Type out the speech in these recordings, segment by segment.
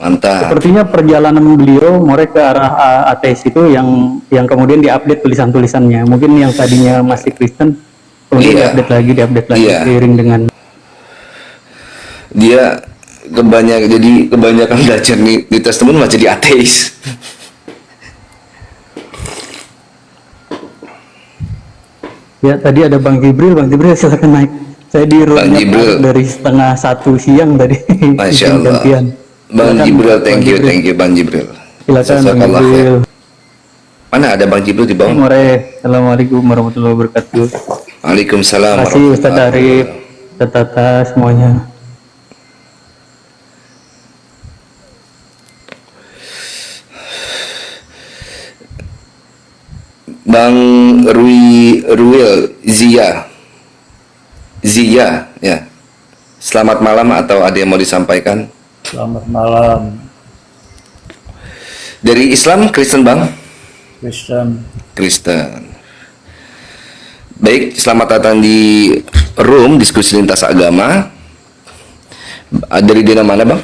Mantap. Sepertinya perjalanan beliau mereka ke arah ateis itu yang kemudian diupdate tulisan-tulisannya. Mungkin yang tadinya masih Kristen kemudian Iya, diupdate lagi iya. seiring dengan Dia kebanyakan belajar di Testament malah jadi ateis. ya. Tadi ada Bang Jibril silakan naik. Saya di Bang roadnya Jibril, dari setengah 1 siang tadi. Masya Izin Allah. gantian. Bang Silakan Jibril, Bang Jibril. thank you Bang Jibril. Silakan Bang Jazakallah khair. Jibril. Mana ada Bang Jibril di bawah? Assalamualaikum warahmatullahi wabarakatuh. Waalaikumsalam Terima kasih Ustadz warahmatullahi Arif, wabarakatuh. Ustadz Tata semuanya. Bang Ruil Zia ya. Selamat malam, atau ada yang mau disampaikan? Selamat malam, Dari Islam, Kristen Bang? Kristen. Kristen. Baik, selamat datang di Room Diskusi Lintas Agama. Dari dina mana Bang?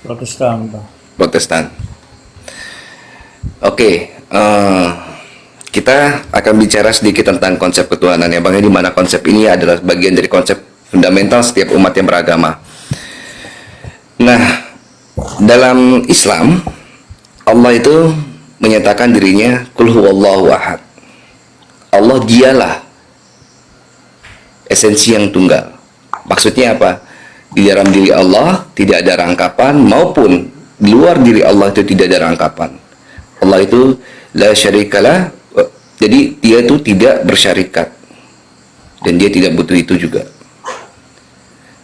Protestan, Pak. Protestan. Oke, kita akan bicara sedikit tentang konsep ketuhanan ya Bang, di mana konsep ini adalah bagian dari konsep fundamental setiap umat yang beragama. Nah, dalam Islam, Allah itu menyatakan dirinya Qul huwallahu ahad. Allah dialah esensi yang tunggal. Maksudnya apa? Di dalam diri Allah tidak ada rangkapan, maupun di luar diri Allah itu tidak ada rangkapan. Allah itu la syarikalah, jadi dia itu tidak bersyarikat, dan dia tidak butuh itu juga.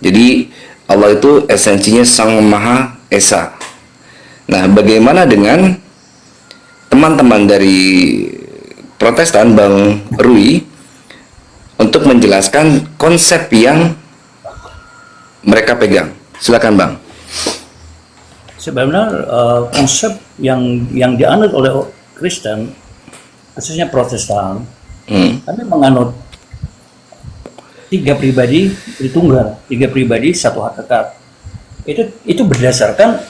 Jadi Allah itu esensinya Sang Maha Esa. Nah, bagaimana dengan teman-teman dari Protestan, Bang Rui, untuk menjelaskan konsep yang mereka pegang? Silakan Bang. Sebenarnya konsep yang dianut oleh Kristen, khususnya Protestan, kami menganut 3 pribadi Tritunggal, 3 pribadi satu hakikat. Itu berdasarkan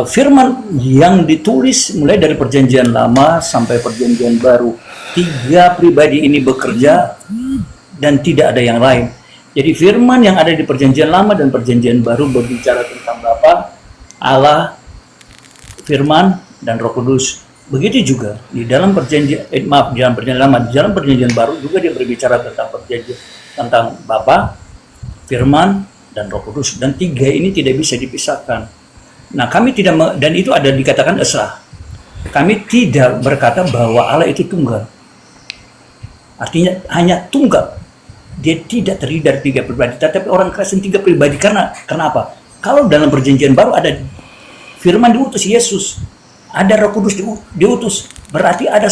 firman yang ditulis mulai dari Perjanjian Lama sampai Perjanjian Baru. 3 pribadi ini bekerja dan tidak ada yang lain. Jadi firman yang ada di Perjanjian Lama dan Perjanjian Baru berbicara tentang Bapa, Allah, Firman, dan Roh Kudus. Begitu juga di dalam di dalam Perjanjian Lama, di dalam Perjanjian Baru juga dia berbicara tentang Bapa, Firman, dan Roh Kudus. Dan 3 ini tidak bisa dipisahkan. Nah, kami tidak, dan itu ada dikatakan esa. Kami tidak berkata bahwa Allah itu tunggal. Artinya hanya tunggal. Dia tidak terdiri dari 3 pribadi, tetapi orang Kristen 3 pribadi. Karena apa? Kalau dalam Perjanjian Baru ada Firman diutus Yesus, ada Roh Kudus diutus, berarti ada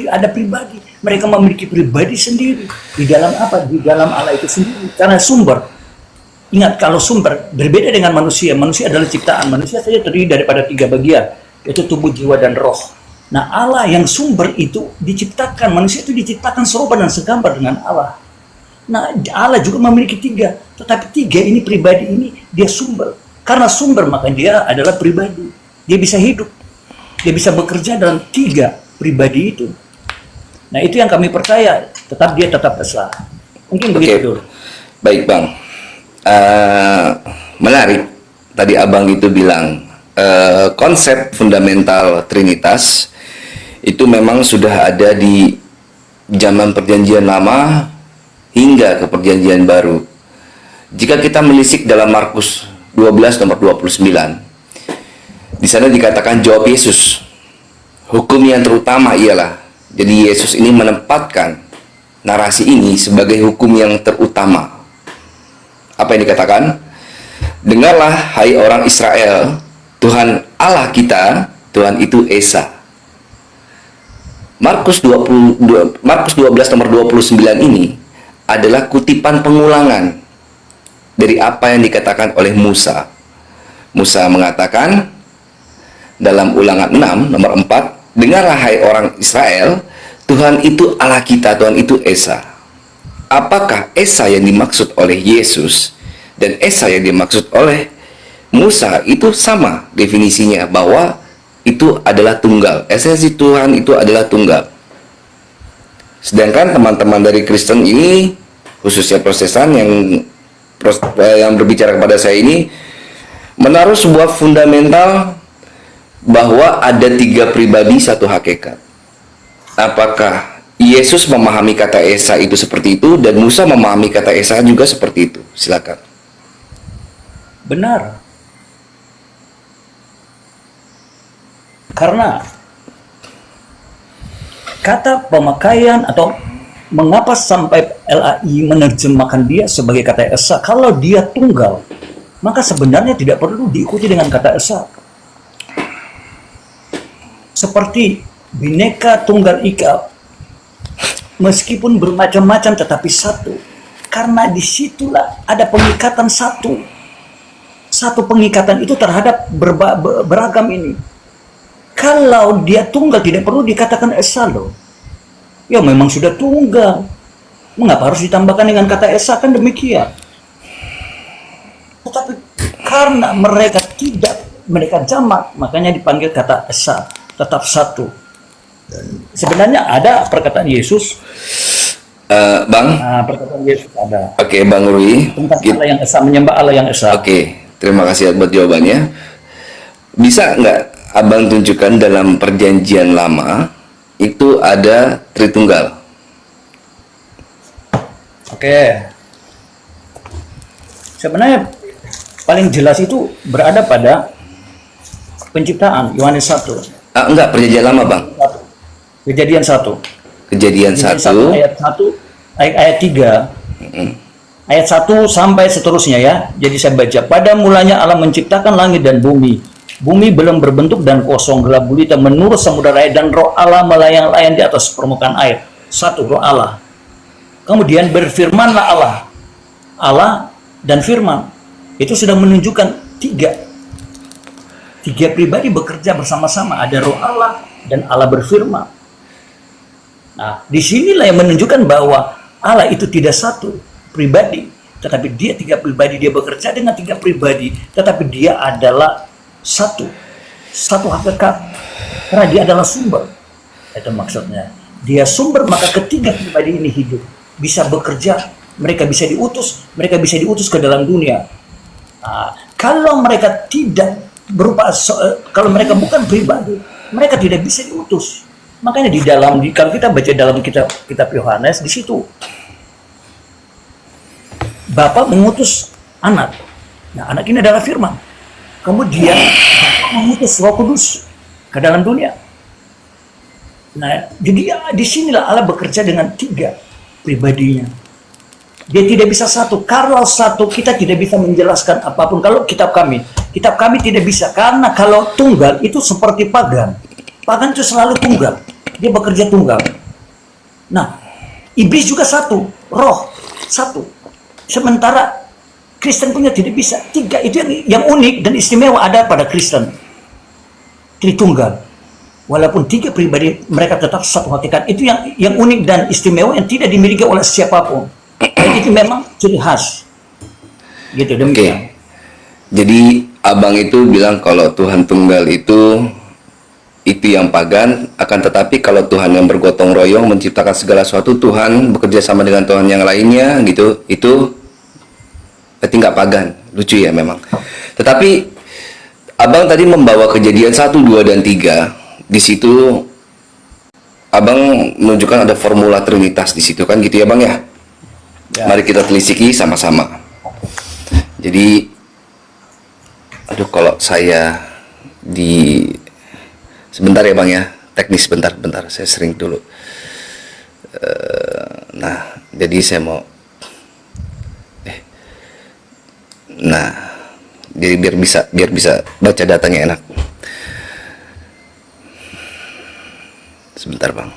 ada pribadi. Mereka memiliki pribadi sendiri di dalam apa? Di dalam Allah itu sendiri. Karena sumber. Ingat, kalau sumber berbeda dengan manusia. Manusia adalah ciptaan. Manusia saja terdiri daripada 3 bagian, yaitu tubuh, jiwa, dan roh. Nah, Allah yang sumber itu diciptakan. Manusia itu diciptakan serupa dan segambar dengan Allah. Nah, Allah juga memiliki 3, tetapi 3 ini pribadi ini dia sumber. Karena sumber, maka dia adalah pribadi. Dia bisa hidup, dia bisa bekerja dalam 3 pribadi itu. Nah, itu yang kami percaya. Dia tetap esa. Mungkin begitu dulu. Baik Bang, menarik. Tadi Abang itu bilang konsep fundamental Trinitas itu memang sudah ada di zaman Perjanjian Lama hingga ke Perjanjian Baru. Jika kita melisik dalam Markus 12 nomor 29, di sana dikatakan jawab Yesus, hukum yang terutama ialah. Jadi Yesus ini menempatkan narasi ini sebagai hukum yang terutama. Apa yang dikatakan? Dengarlah hai orang Israel, Tuhan Allah kita, Tuhan itu Esa. Markus 12 nomor 29 ini adalah kutipan pengulangan dari apa yang dikatakan oleh Musa. Musa mengatakan dalam Ulangan 6 nomor 4, dengarlah hai orang Israel, Tuhan itu Allah kita, Tuhan itu Esa. Apakah Esa yang dimaksud oleh Yesus Dan Esa yang dimaksud oleh Musa itu sama definisinya, bahwa itu adalah tunggal. Esensi Tuhan itu adalah tunggal. Sedangkan teman-teman dari Kristen ini, khususnya Protestan yang berbicara kepada saya ini, menaruh sebuah fundamental bahwa ada 3 pribadi satu hakikat. Apakah Yesus memahami kata Esa itu seperti itu, dan Musa memahami kata Esa juga seperti itu? Silakan. Benar. Karena kata pemakaian atau mengapa sampai LAI menerjemahkan dia sebagai kata Esa, kalau dia tunggal, maka sebenarnya tidak perlu diikuti dengan kata Esa. Seperti Bhinneka Tunggal Ika, meskipun bermacam-macam tetapi satu, karena disitulah ada pengikatan satu pengikatan itu terhadap beragam ini. Kalau dia tunggal tidak perlu dikatakan Esa loh. Ya memang sudah tunggal. Mengapa harus ditambahkan dengan kata Esa, kan demikian. Tetapi karena mereka jamak, makanya dipanggil kata Esa, tetap satu. Sebenarnya ada perkataan Yesus. Bang. Perkataan Yesus ada. Oke, Bang Rui. Tentang Allah yang Esa, menyembah Allah yang Esa. Oke, terima kasih buat jawabannya. Bisa nggak Abang tunjukkan dalam Perjanjian Lama itu ada Tritunggal? Oke. Sebenarnya paling jelas itu berada pada penciptaan, Yohanes 1. Enggak, Perjanjian Lama, Bang. Kejadian 1. Kejadian 1 ayat 1 ayat 3. Ayat 1 sampai seterusnya ya. Jadi saya baca, pada mulanya Allah menciptakan langit dan bumi. Bumi belum berbentuk dan kosong, gelap gulita menurut samudera raya, dan roh Allah melayang-layang di atas permukaan air. 1, roh Allah. Kemudian berfirmanlah Allah. Allah dan firman. Itu sudah menunjukkan tiga pribadi bekerja bersama-sama. Ada roh Allah dan Allah berfirman. Nah, disinilah yang menunjukkan bahwa Allah itu tidak satu pribadi, tetapi dia 3 pribadi. Dia bekerja dengan 3 pribadi, tetapi dia adalah satu hakikat, karena dia adalah sumber. Itu maksudnya, dia sumber, maka ketiga pribadi ini hidup, bisa bekerja, mereka bisa diutus ke dalam dunia. Kalau mereka tidak berupa, kalau mereka bukan pribadi, mereka tidak bisa diutus. Makanya kalau kita baca dalam kitab Yohanes, di situ Bapa mengutus anak. Nah, anak ini adalah firman. Kemudian mengutus Roh Kudus ke dalam dunia. Nah, jadi disinilah Allah bekerja dengan 3 pribadinya. Dia tidak bisa satu. Kalau satu, kita tidak bisa menjelaskan apapun. Kalau kitab kami tidak bisa, karena kalau tunggal itu seperti pagan. Pagan itu selalu tunggal. Dia bekerja tunggal. Nah, iblis juga satu, roh satu. Sementara Kristen punya tidak bisa. 3 itu yang unik dan istimewa ada pada Kristen. Tritunggal. Walaupun 3 pribadi, mereka tetap satu hakikat. Itu yang unik dan istimewa yang tidak dimiliki oleh siapapun. Dan itu memang ciri khas. Gitu, demikian. Jadi Abang itu bilang kalau Tuhan tunggal itu yang pagan, akan tetapi kalau Tuhan yang bergotong royong menciptakan segala sesuatu, Tuhan bekerja sama dengan Tuhan yang lainnya gitu, itu berarti nggak pagan. Lucu ya memang. Tetapi Abang tadi membawa Kejadian 1, 2, dan 3. Di situ Abang menunjukkan ada formula Trinitas di situ, kan gitu ya Bang ya? Mari kita telisiki sama-sama. Jadi, aduh, kalau saya sebentar ya Bang ya, teknis bentar, saya sering dulu. Nah, jadi saya mau jadi biar bisa baca datanya enak. Sebentar Bang.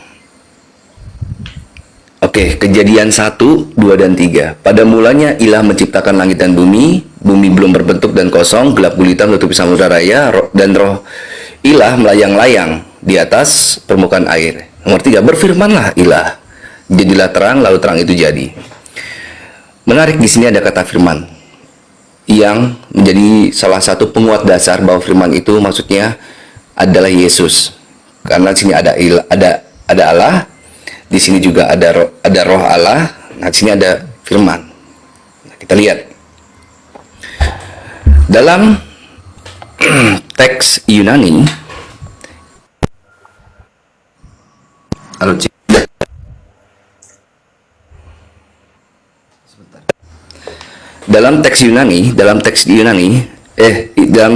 Oke, Kejadian 1, 2, dan 3. Pada mulanya Ilah menciptakan langit dan bumi. Bumi belum berbentuk dan kosong, gelap gulita menutupi samudera raya, dan roh Ilah melayang-layang di atas permukaan air. Nomor 3, berfirmanlah Ilah, jadilah terang, lalu terang itu jadi. Menarik, di sini ada kata firman. yang menjadi salah satu penguat dasar bahwa firman itu maksudnya adalah Yesus. Karena di sini ada Allah, di sini juga ada roh Allah. Nah, di sini ada firman. Nah, kita lihat dalam teks Yunani. Dalam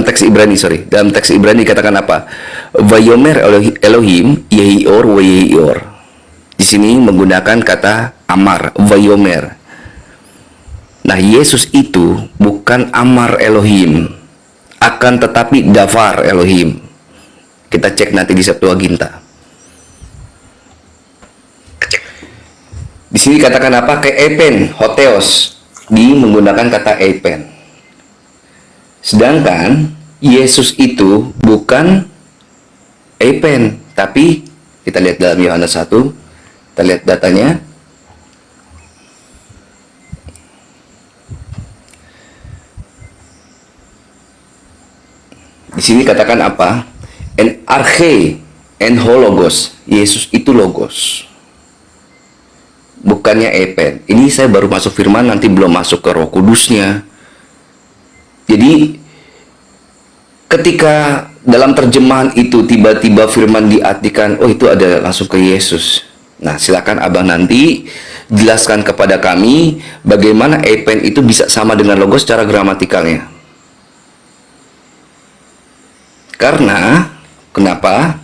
teks Ibrani dikatakan apa? Vayomer Elohim Yehior wa Yehior. Di sini menggunakan kata amar, vayomer. Nah, Yesus itu bukan amar Elohim, akan tetapi davar Elohim. Kita cek nanti di Septuaginta. Di sini katakan apa? Ke epen, hoteos, menggunakan kata epen. Sedangkan Yesus itu bukan epen, tapi kita lihat dalam Yohanes 1, kita lihat datanya. Di sini katakan apa? En arche, en hologos. Yesus itu logos, bukannya epen. Ini saya baru masuk firman, nanti belum masuk ke Roh Kudusnya. Jadi ketika dalam terjemahan itu tiba-tiba firman diartikan, oh itu ada langsung ke Yesus. Nah, silakan abang nanti jelaskan kepada kami bagaimana epen itu bisa sama dengan logos secara gramatikalnya. Karena kenapa?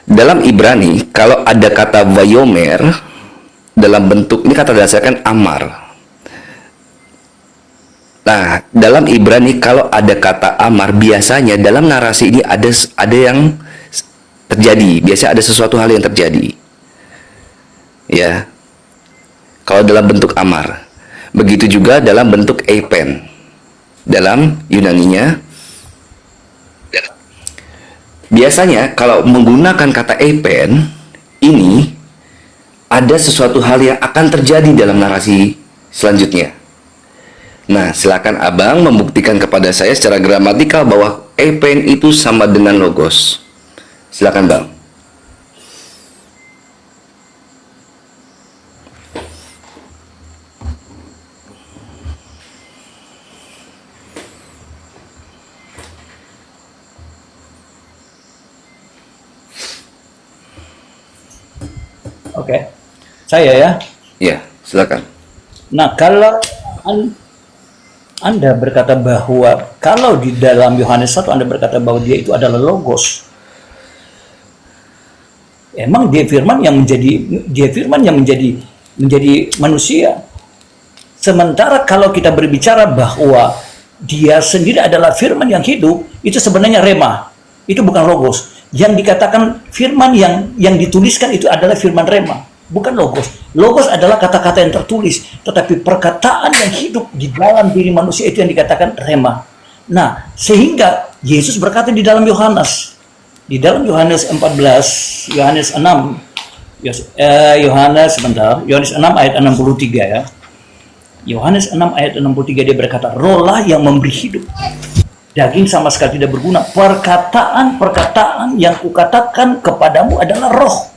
Dalam Ibrani, kalau ada kata vayomer dalam bentuk ini, kata dasarkan amar. Nah, dalam Ibrani kalau ada kata amar, biasanya dalam narasi ini ada yang terjadi. Biasanya ada sesuatu hal yang terjadi. Ya. Kalau dalam bentuk amar. Begitu juga dalam bentuk epen. Dalam Yunaninya, biasanya kalau menggunakan kata epen ini ada sesuatu hal yang akan terjadi dalam narasi selanjutnya. Nah, silakan abang membuktikan kepada saya secara gramatikal bahwa epen itu sama dengan logos. Silakan bang. Oke, saya ya. Ya, silakan. Nah, kalau Anda berkata bahwa kalau di dalam Yohanes 1 Anda berkata bahwa dia itu adalah logos, emang dia firman yang menjadi manusia. Sementara kalau kita berbicara bahwa dia sendiri adalah firman yang hidup, itu sebenarnya rema. Itu bukan logos. Yang dikatakan firman yang dituliskan itu adalah firman rema, bukan logos. Logos adalah kata-kata yang tertulis, tetapi perkataan yang hidup di dalam diri manusia itu yang dikatakan rema. Nah, sehingga Yesus berkata di dalam Yohanes 14, Yohanes 6 ayat 63 ya. Yohanes 6 ayat 63 dia berkata, rohlah yang memberi hidup. Daging sama sekali tidak berguna. Perkataan yang kukatakan kepadamu adalah roh.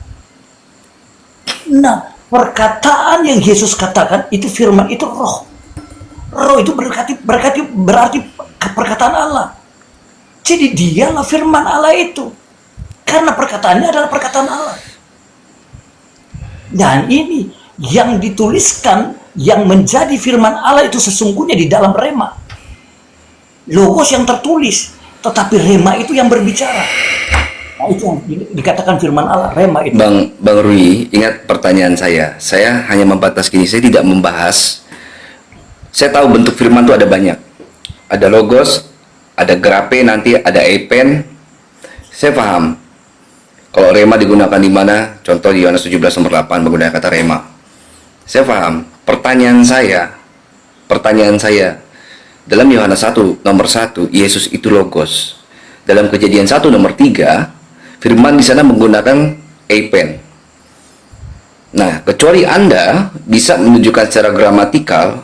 Nah, perkataan yang Yesus katakan itu firman, itu roh. Roh itu berarti perkataan Allah. Jadi dialah firman Allah itu. Karena perkataannya adalah perkataan Allah. Dan ini yang dituliskan, yang menjadi firman Allah itu sesungguhnya di dalam rema. Logos yang tertulis, tetapi rema itu yang berbicara. Nah, itu yang dikatakan firman Allah, rema itu. Bang Rui, ingat pertanyaan saya. Saya hanya membatas gini, saya tidak membahas. Saya tahu bentuk firman itu ada banyak. Ada logos, ada grape, nanti ada epen. Saya paham. Kalau rema digunakan di mana? Contoh di Yohanes 17 nomor 8 menggunakan kata rema. Saya paham. Pertanyaan saya, dalam Yohanes 1 nomor 1, Yesus itu logos. Dalam Kejadian 1 nomor 3, firman di sana menggunakan eipen. Nah, kecuali Anda bisa menunjukkan secara gramatikal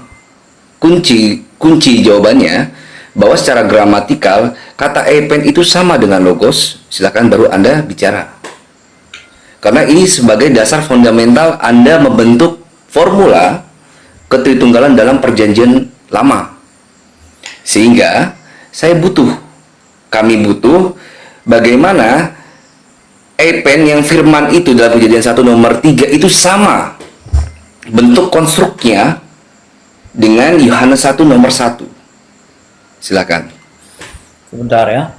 kunci jawabannya bahwa secara gramatikal kata eipen itu sama dengan logos, silakan baru Anda bicara. Karena ini sebagai dasar fundamental Anda membentuk formula ketritunggalan dalam perjanjian lama. Sehingga kami butuh bagaimana eipen yang firman itu dalam Kejadian 1 nomor 3 itu sama bentuk konstruknya dengan Yohanes 1 nomor 1. Silakan. Sebentar ya.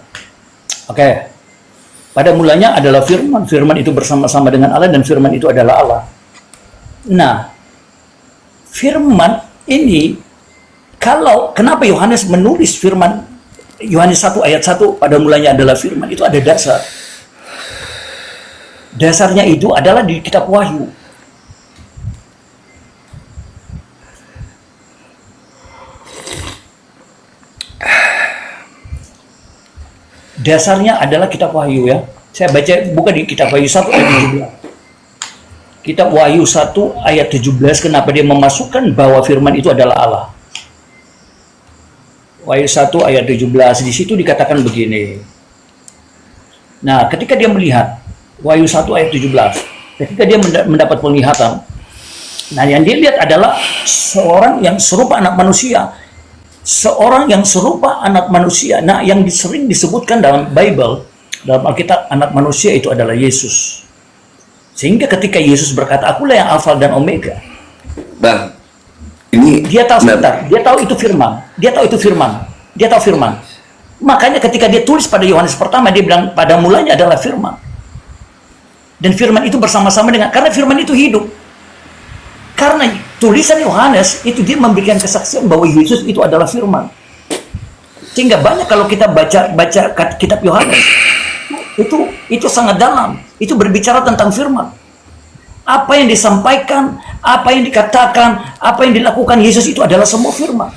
Oke. Pada mulanya adalah firman. Firman itu bersama-sama dengan Allah dan firman itu adalah Allah. Nah, firman ini kenapa Yohanes menulis firman Yohanes 1 ayat 1 pada mulanya adalah firman, itu ada dasar. Dasarnya itu adalah di kitab Wahyu. Dasarnya adalah kitab Wahyu ya. Saya baca bukan di kitab Wahyu 1 ayat 17. Kitab Wahyu 1 ayat 17, kenapa dia memasukkan bahwa firman itu adalah Allah. Wahyu 1 ayat 17, di situ dikatakan begini. Nah, ketika dia melihat Wahyu 1 ayat 17. Ketika dia mendapat penglihatan, nah yang dia lihat adalah seorang yang serupa anak manusia. Seorang yang serupa anak manusia. Nah, yang sering disebutkan dalam Bible, dalam Alkitab, anak manusia itu adalah Yesus. Sehingga ketika Yesus berkata, akulah yang Alfa dan Omega. Bang, ini dia tahu sebentar, dia tahu itu firman. Dia tahu itu firman. Dia tahu firman. Makanya ketika dia tulis pada Yohanes pertama, dia bilang pada mulanya adalah firman. Dan firman itu bersama-sama dengan, karena firman itu hidup. Karena tulisan Yohanes itu dia memberikan kesaksian bahwa Yesus itu adalah firman. Sehingga banyak kalau kita baca kitab Yohanes, itu sangat dalam. Itu berbicara tentang firman. Apa yang disampaikan, apa yang dikatakan, apa yang dilakukan Yesus itu adalah semua firman.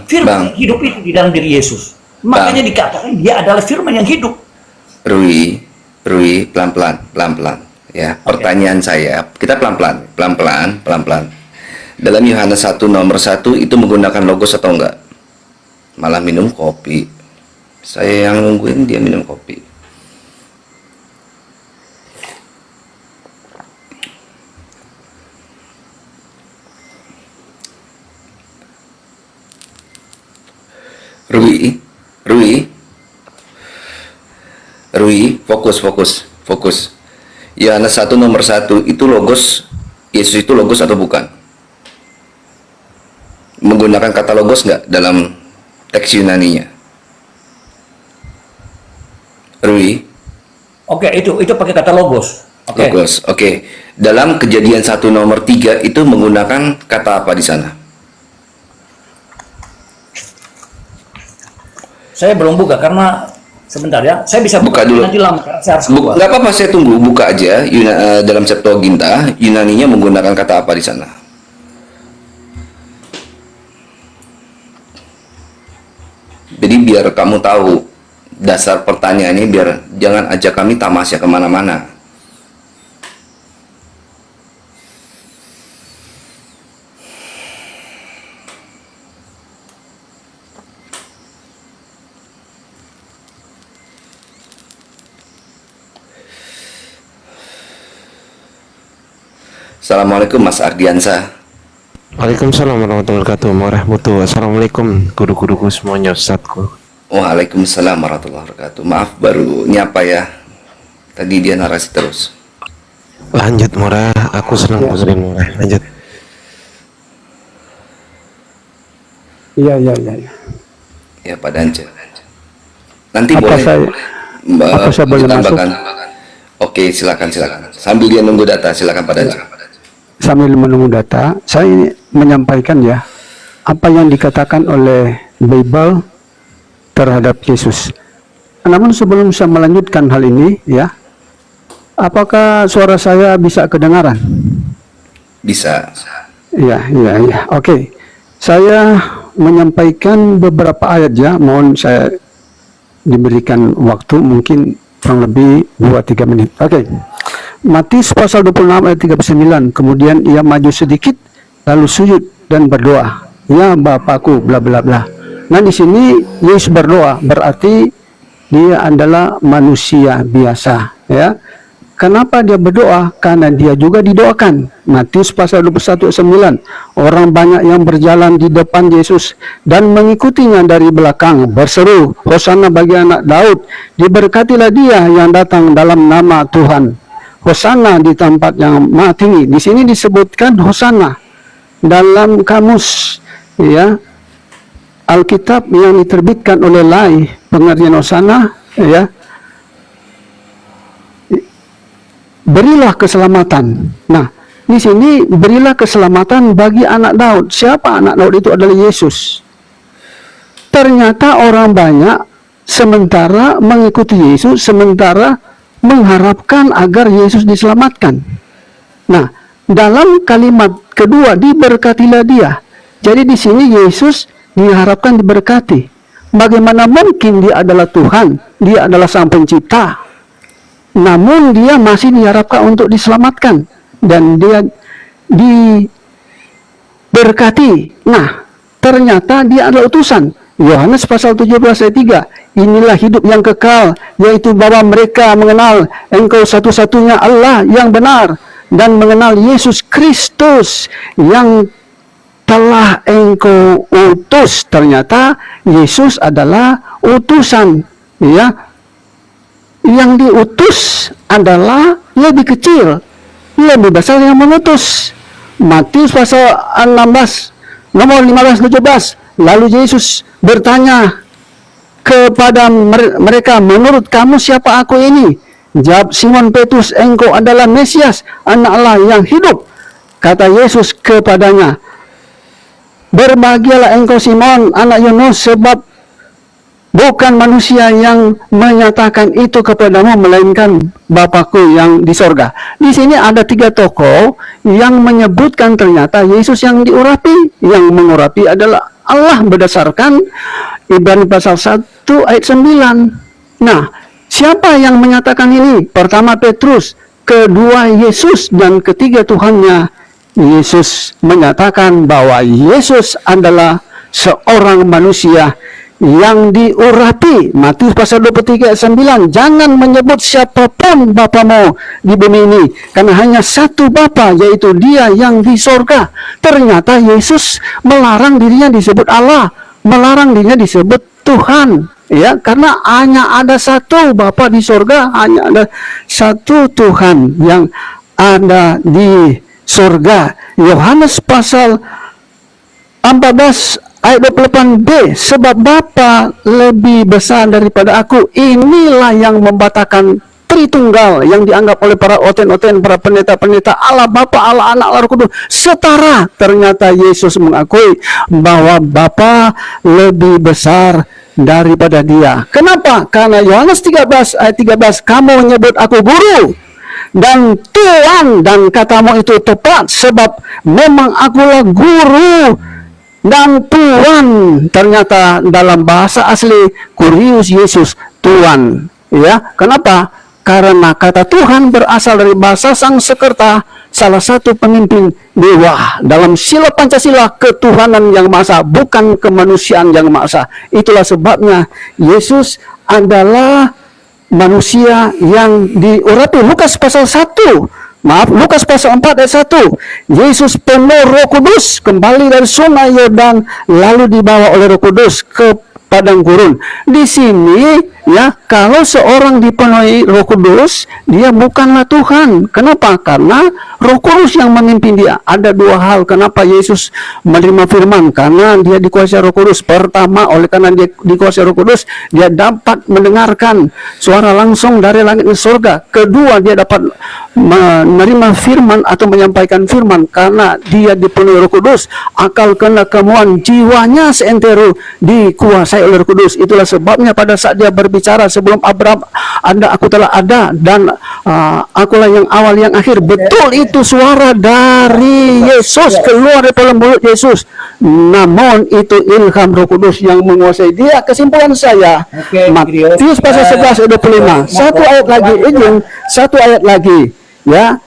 Firman hidup itu di dalam diri Yesus. Makanya dikatakan dia adalah firman yang hidup. Rui, pelan-pelan. Ya, pertanyaan saya, kita pelan-pelan. Dalam Yohanes 1 nomor 1 itu menggunakan logos atau enggak? Malah minum kopi. Saya yang nungguin, dia minum kopi. Rui, fokus. Yohanes 1 nomor 1 itu logos, Yesus itu logos atau bukan? Menggunakan kata logos nggak dalam teks Yunaninya? Rui? Oke, itu pakai kata logos. Logos, oke. Dalam Kejadian 1 nomor 3 itu menggunakan kata apa di sana? Saya belum buka karena sebentar ya. Saya bisa buka dulu. Nanti lama karena saya harus buka. Nggak apa-apa, saya tunggu. Buka aja. Dalam Septuaginta, Yunaninya menggunakan kata apa di sana? Jadi biar kamu tahu dasar pertanyaan ini, biar jangan ajak kami tamasya kemana-mana. Assalamualaikum Mas Ardiansa. Waalaikumsalam warahmatullahi wabarakatuh. Assalamualaikum guru-guruku semuanya, Ustadzku. Waalaikumsalam warahmatullahi wabarakatuh. Maaf baru nyapa ya. Tadi dia narasi terus. Lanjut Mora, aku senang sering Mora. Lanjut. Iya. Ya Pak Dance. Nanti Apa boleh. saya boleh masuk? Oke, silakan. Sambil dia nunggu data, silakan Pak Dance. Sambil menunggu data, saya menyampaikan ya apa yang dikatakan oleh Bible terhadap Yesus. Namun sebelum saya melanjutkan hal ini ya, apakah suara saya bisa kedengaran? Bisa. Iya. Oke. Saya menyampaikan beberapa ayat ya, mohon saya diberikan waktu mungkin kurang lebih 2-3 menit. Oke. Matius pasal 26 ayat 39. Kemudian ia maju sedikit lalu sujud dan berdoa. Ya Bapakku bla bla bla. Nah, di sini Yesus berdoa, berarti dia adalah manusia biasa, ya. Kenapa dia berdoa? Karena dia juga didoakan. Matius pasal 21 ayat 9. Orang banyak yang berjalan di depan Yesus dan mengikutinya dari belakang berseru, Hosana bagi anak Daud, diberkatilah dia yang datang dalam nama Tuhan. Hosana di tempat yang maha tinggi. Di sini disebutkan Hosana dalam kamus, ya, Alkitab yang diterbitkan oleh Lai, pengertian Hosana, ya, berilah keselamatan. Nah, di sini berilah keselamatan bagi anak Daud. Siapa anak Daud itu? Adalah Yesus. Ternyata orang banyak sementara mengikuti Yesus, sementara mengharapkan agar Yesus diselamatkan. Nah, dalam kalimat kedua, diberkatilah dia. Jadi di sini Yesus diharapkan diberkati. Bagaimana mungkin dia adalah Tuhan, dia adalah Sang Pencipta, namun dia masih diharapkan untuk diselamatkan dan dia diberkati. Nah, ternyata dia adalah utusan. Yohanes pasal 17 ayat 3. Inilah hidup yang kekal, yaitu bahwa mereka mengenal Engkau satu-satunya Allah yang benar dan mengenal Yesus Kristus yang telah Engkau utus. Ternyata Yesus adalah utusan, ya. Yang diutus adalah lebih kecil, lebih besar yang mengutus. Matius pasal 16 nomor 15-17. Lalu Yesus bertanya kepada mereka, menurut kamu siapa aku ini? Jawab Simon Petrus, engkau adalah Mesias, anak Allah yang hidup. Kata Yesus kepadanya, berbahagialah engkau Simon, anak Yunus, sebab bukan manusia yang menyatakan itu kepadamu, melainkan Bapakku yang di sorga. Di sini ada 3 tokoh yang menyebutkan ternyata Yesus yang diurapi. Yang mengurapi adalah Allah berdasarkan Ibrani pasal 1 ayat 9. Nah, siapa yang menyatakan ini? Pertama Petrus, kedua Yesus, dan ketiga Tuhannya. Yesus menyatakan bahwa Yesus adalah seorang manusia yang diurapi. Matius pasal 23 ayat 9. Jangan menyebut siapapun Bapamu di bumi ini, karena hanya satu Bapa, yaitu Dia yang di sorga. Ternyata Yesus melarang dirinya disebut Allah, melarang dirinya disebut Tuhan, ya, karena hanya ada satu Bapa di sorga, hanya ada satu Tuhan yang ada di sorga. Yohanes pasal 14 ayat 28b, sebab Bapa lebih besar daripada aku. Inilah yang membatalkan Tritunggal yang dianggap oleh para oten-oten, para pendeta-pendeta, Allah Bapa, Allah Anak, Allah Roh Kudus setara. Ternyata Yesus mengakui bahwa Bapa lebih besar daripada Dia. Kenapa? Karena Yohanes 13 ayat 13, kamu menyebut aku guru dan Tuhan, dan katamu itu tepat, sebab memang akulah guru dan Tuhan. Ternyata dalam bahasa asli Kurius Yesus, Tuhan, ya. Kenapa? Karena kata Tuhan berasal dari bahasa Sanskerta, salah satu pemimpin dewa dalam sila Pancasila, ketuhanan yang maha esa, bukan kemanusiaan yang maha esa. Itulah sebabnya Yesus adalah manusia yang diurapi. Lukas pasal 1, Lukas pasal 4 ayat 1. Yesus penuh Roh Kudus, kembali dari sungai Yordan, lalu dibawa oleh Roh Kudus ke padang gurun. Di sini, ya, kalau seorang dipenuhi Roh Kudus, dia bukanlah Tuhan. Kenapa? Karena Roh Kudus yang memimpin dia. Ada 2 hal kenapa Yesus menerima firman, karena dia dikuasai Roh Kudus. Pertama, oleh karena dia dikuasai Roh Kudus, dia dapat mendengarkan suara langsung dari langit dan surga. Kedua, dia dapat menerima firman atau menyampaikan firman karena dia dipenuhi Roh Kudus. Akal, kehendak, kemauan jiwanya seantero dikuasai oleh Roh Kudus. Itulah sebabnya pada saat dia berbicara sebelum Aku telah ada dan akulah yang awal yang akhir. Betul, itu suara dari Yesus, keluar dari mulut Yesus. Namun itu ilham Roh Kudus yang menguasai dia. Kesimpulan saya, Oke, Matius pasal 11 ayat 25. Satu ayat lagi, ya.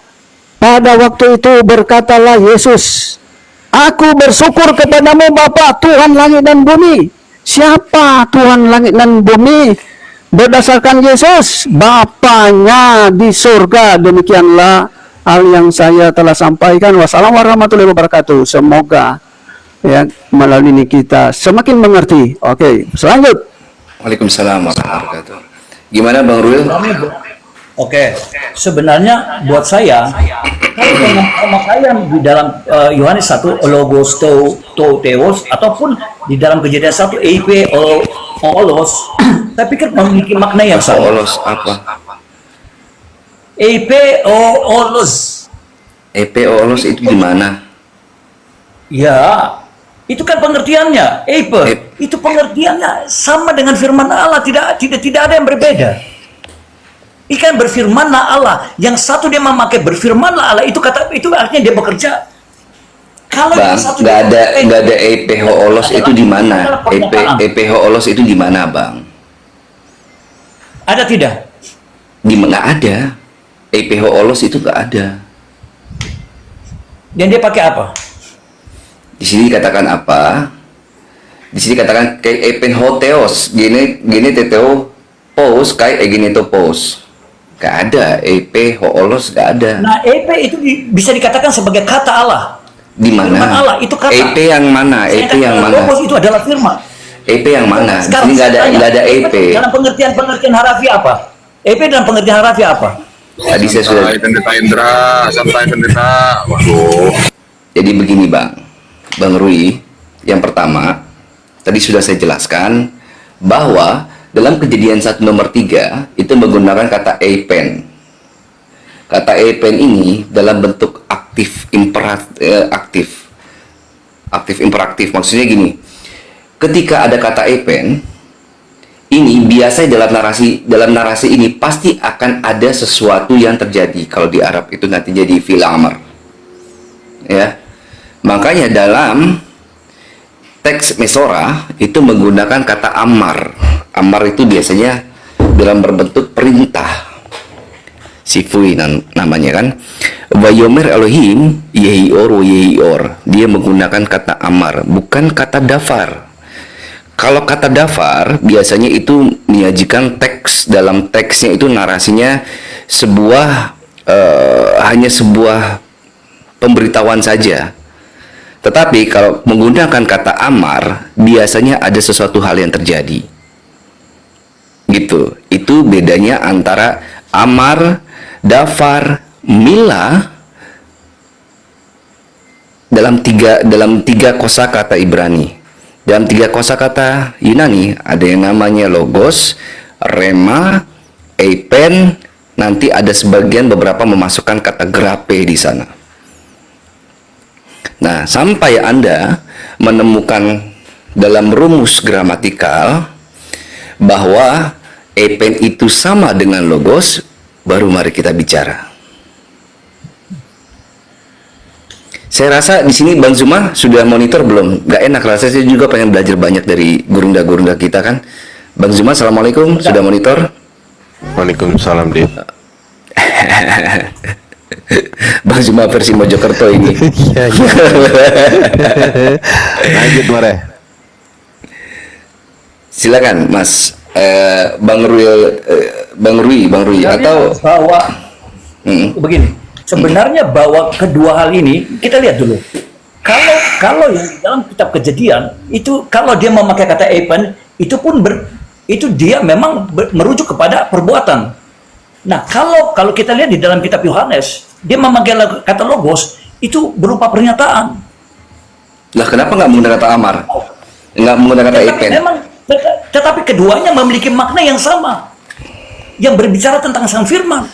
Pada waktu itu berkatalah Yesus, aku bersyukur kepadamu Bapa, Tuhan langit dan bumi. Siapa Tuhan langit dan bumi? Berdasarkan Yesus, Bapanya di surga. Demikianlah hal yang saya telah sampaikan. Wassalamualaikum warahmatullahi wabarakatuh. Semoga ya melalui ini kita semakin mengerti. Oke, selanjut. Waalaikumsalam warahmatullahi wabarakatuh. Gimana Bang Ruil? Oke, sebenarnya buat saya, kalau pemakaian di dalam Yohanes 1 logos to theos ataupun di dalam Kejadian 1 epe olos, saya pikir memiliki makna yang sama. Olos apa? Epe olos. EP olos itu gimana? Ya, itu kan pengertiannya. Itu pengertiannya sama dengan firman Allah, tidak ada yang berbeda. Ikan berfirmanlah Allah, yang satu dia memakai berfirmanlah Allah, itu artinya dia bekerja. Kalau Bang, yang satu nggak dia ada EPH olos itu di mana? EPH olos itu di mana, Bang? ada tidak? Di mana ada? EPH olos itu nggak ada. Dan dia pakai apa? Di sini katakan apa? Di sini katakan kayak epen hoteos, gini teteo pos kayak gini to pos. Gak ada EP holos, gak ada. Nah, EP itu bisa dikatakan sebagai kata Allah. Di mana? Firman Allah itu kata. EP yang mana? EP yang mana? Logos itu adalah firman. EP yang mana? Di Sekarang sini nggak ada EP. Dalam pengertian harafiah apa? EP dalam pengertian harafiah apa? Tadi saya sudah. Pendeta Indra, santai pendeta. Waduh. Jadi begini Bang Rui, yang pertama tadi sudah saya jelaskan bahwa dalam Kejadian 1 nomor 3 itu menggunakan kata epen. Kata epen ini dalam bentuk aktif imperatif. Maksudnya gini, ketika ada kata epen ini biasanya dalam narasi ini pasti akan ada sesuatu yang terjadi. Kalau di Arab itu nanti jadi fi'il amr. Ya. Makanya dalam teks Mesora itu menggunakan kata amar. Amar itu biasanya dalam berbentuk perintah. Sifui namanya kan. Wayomer Elohim yehior. Dia menggunakan kata amar, bukan kata dafar. Kalau kata dafar biasanya itu menyajikan teks, dalam teksnya itu narasinya hanya sebuah pemberitahuan saja. Tetapi kalau menggunakan kata amar biasanya ada sesuatu hal yang terjadi. Gitu. Itu bedanya antara amar, dafar, mila dalam tiga kosakata Ibrani. Dalam 3 kosakata Yunani ada yang namanya logos, rema, epen, nanti ada sebagian beberapa memasukkan kata grape di sana. Nah, sampai Anda menemukan dalam rumus gramatikal bahwa epen itu sama dengan logos, baru mari kita bicara. Saya rasa di sini Bang Zuma sudah monitor belum? Gak enak rasanya, saya juga pengen belajar banyak dari gurunda-gurunda kita kan. Bang Zuma, assalamualaikum, sudah monitor? Waalaikumsalam, Dit. Bang Zuma versi Mojokerto ini. Iya, iya. Lanjut, Mare. Silakan, Mas. Bang Rui, atau bahwa begini. Sebenarnya bahwa kedua hal ini kita lihat dulu. Kalau yang di dalam kitab Kejadian itu kalau dia memakai kata epen itu pun itu dia memang merujuk kepada perbuatan. Nah, kalau kita lihat di dalam kitab Yohanes, dia memakai kata logos itu berupa pernyataan. Lah kenapa nggak menggunakan kata amar? Nggak menggunakan kata epen? Tetapi keduanya memiliki makna yang sama. Yang berbicara tentang sang firman.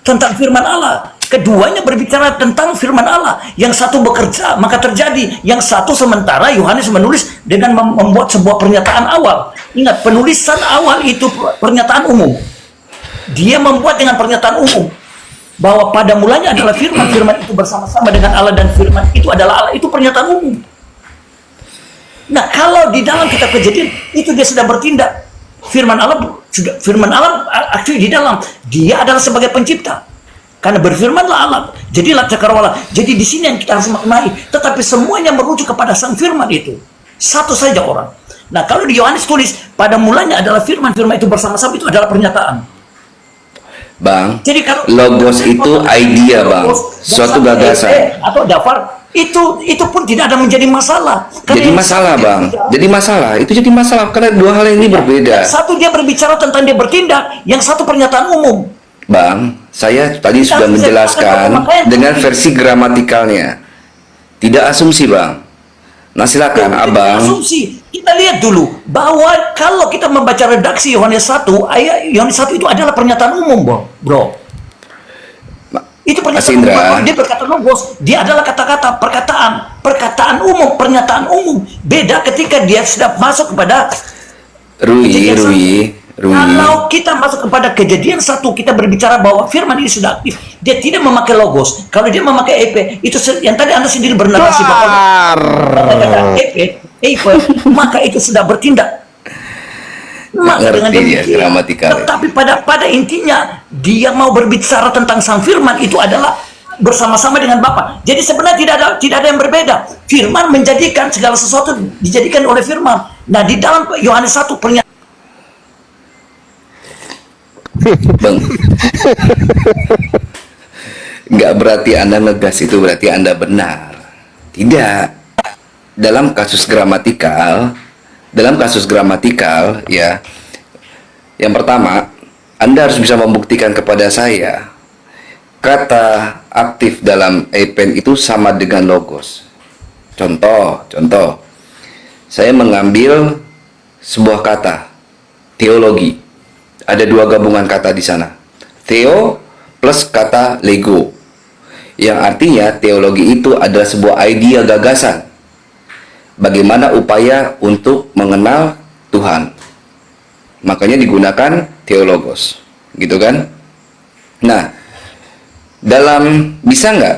Tentang firman Allah. Keduanya berbicara tentang firman Allah. Yang satu bekerja, maka terjadi. Yang satu sementara Yohanes menulis dengan membuat sebuah pernyataan awal. Ingat, penulisan awal itu pernyataan umum. Dia membuat dengan pernyataan umum. Bahwa pada mulanya adalah firman. Firman itu bersama-sama dengan Allah dan firman itu adalah Allah. Itu pernyataan umum. Nah, kalau di dalam kitab Kejadian itu dia sudah bertindak. Firman Allah aktif di dalam. Dia adalah sebagai pencipta. Karena berfirmanlah Allah. Jadilah cakrawala. Jadi di sini yang kita harus maknai. Tetapi semuanya merujuk kepada sang firman itu. Satu saja orang. Nah, kalau di Yohanes tulis pada mulanya adalah firman. Firman itu bersama-sama itu adalah pernyataan. Bang, Jadi kalau logos itu idea, Bang. Suatu gagasan. Atau dafar itu pun tidak ada menjadi masalah. Jadi masalah, Bang. Jadi masalah. Itu jadi masalah karena dua hal ini berbeda. Yang satu dia berbicara tentang dia bertindak, yang satu pernyataan umum. Bang, saya tadi sudah menjelaskan dengan versi gramatikalnya. Tidak asumsi, Bang. Nah, silakan, Abang. Asumsi. Kita lihat dulu bahwa kalau kita membaca redaksi Yohanes 1, ayat Yohanes 1 itu adalah pernyataan umum, Bro. Itu pernyataan Indra. umum. Dia berkata logos, dia adalah kata-kata, perkataan umum, pernyataan umum. Beda ketika dia sudah masuk kepada Rui. Kalau kita masuk kepada Kejadian 1, kita berbicara bahwa firman ini sudah aktif. Dia tidak memakai logos. Kalau dia memakai EP, itu yang tadi Anda sendiri bernarasi bahwa kata EP, maka itu sudah bertindak. Maka dengan demikian, tetapi pada intinya dia mau berbicara tentang sang firman itu adalah bersama-sama dengan Bapa. Jadi sebenarnya tidak ada yang berbeda. Firman menjadikan segala sesuatu dijadikan oleh firman. Nah, di dalam Yohanes 1 pernyataan Bang, nggak berarti Anda ngegas itu berarti Anda benar. Tidak. Dalam kasus gramatikal ya, yang pertama Anda harus bisa membuktikan kepada saya kata aktif dalam EPEN itu sama dengan logos. Contoh, saya mengambil sebuah kata teologi. Ada dua gabungan kata di sana. Theo plus kata lego. Yang artinya teologi itu adalah sebuah idea gagasan. Bagaimana upaya untuk mengenal Tuhan. Makanya digunakan theologos. Gitu kan? Nah, bisa nggak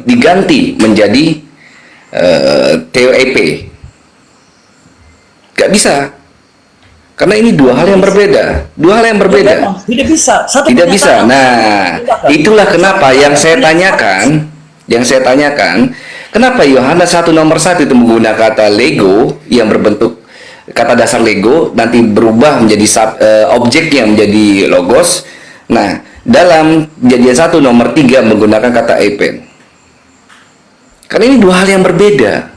diganti menjadi TOEP? Nggak bisa. Karena ini dua hal yang berbeda. Tidak bisa. Tidak bisa. Nah, itulah kenapa yang saya tanyakan, kenapa Yohanes 1 nomor 1 itu menggunakan kata lego yang berbentuk kata dasar lego nanti berubah menjadi objeknya menjadi logos. Nah, dalam Kejadian 1 nomor 3 menggunakan kata epen. Karena ini dua hal yang berbeda.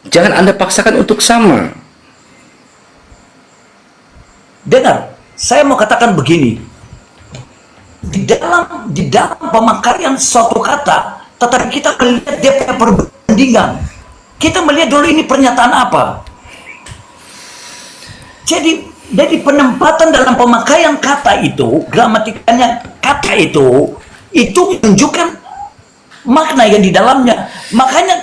Jangan Anda paksakan untuk sama. Dengar, saya mau katakan begini. Di dalam pemakaian suatu kata, tetapi kita melihat dia punya perbandingan. Kita melihat dulu ini pernyataan apa. Jadi penempatan dalam pemakaian kata itu, gramatikanya kata itu menunjukkan makna yang di dalamnya. Makanya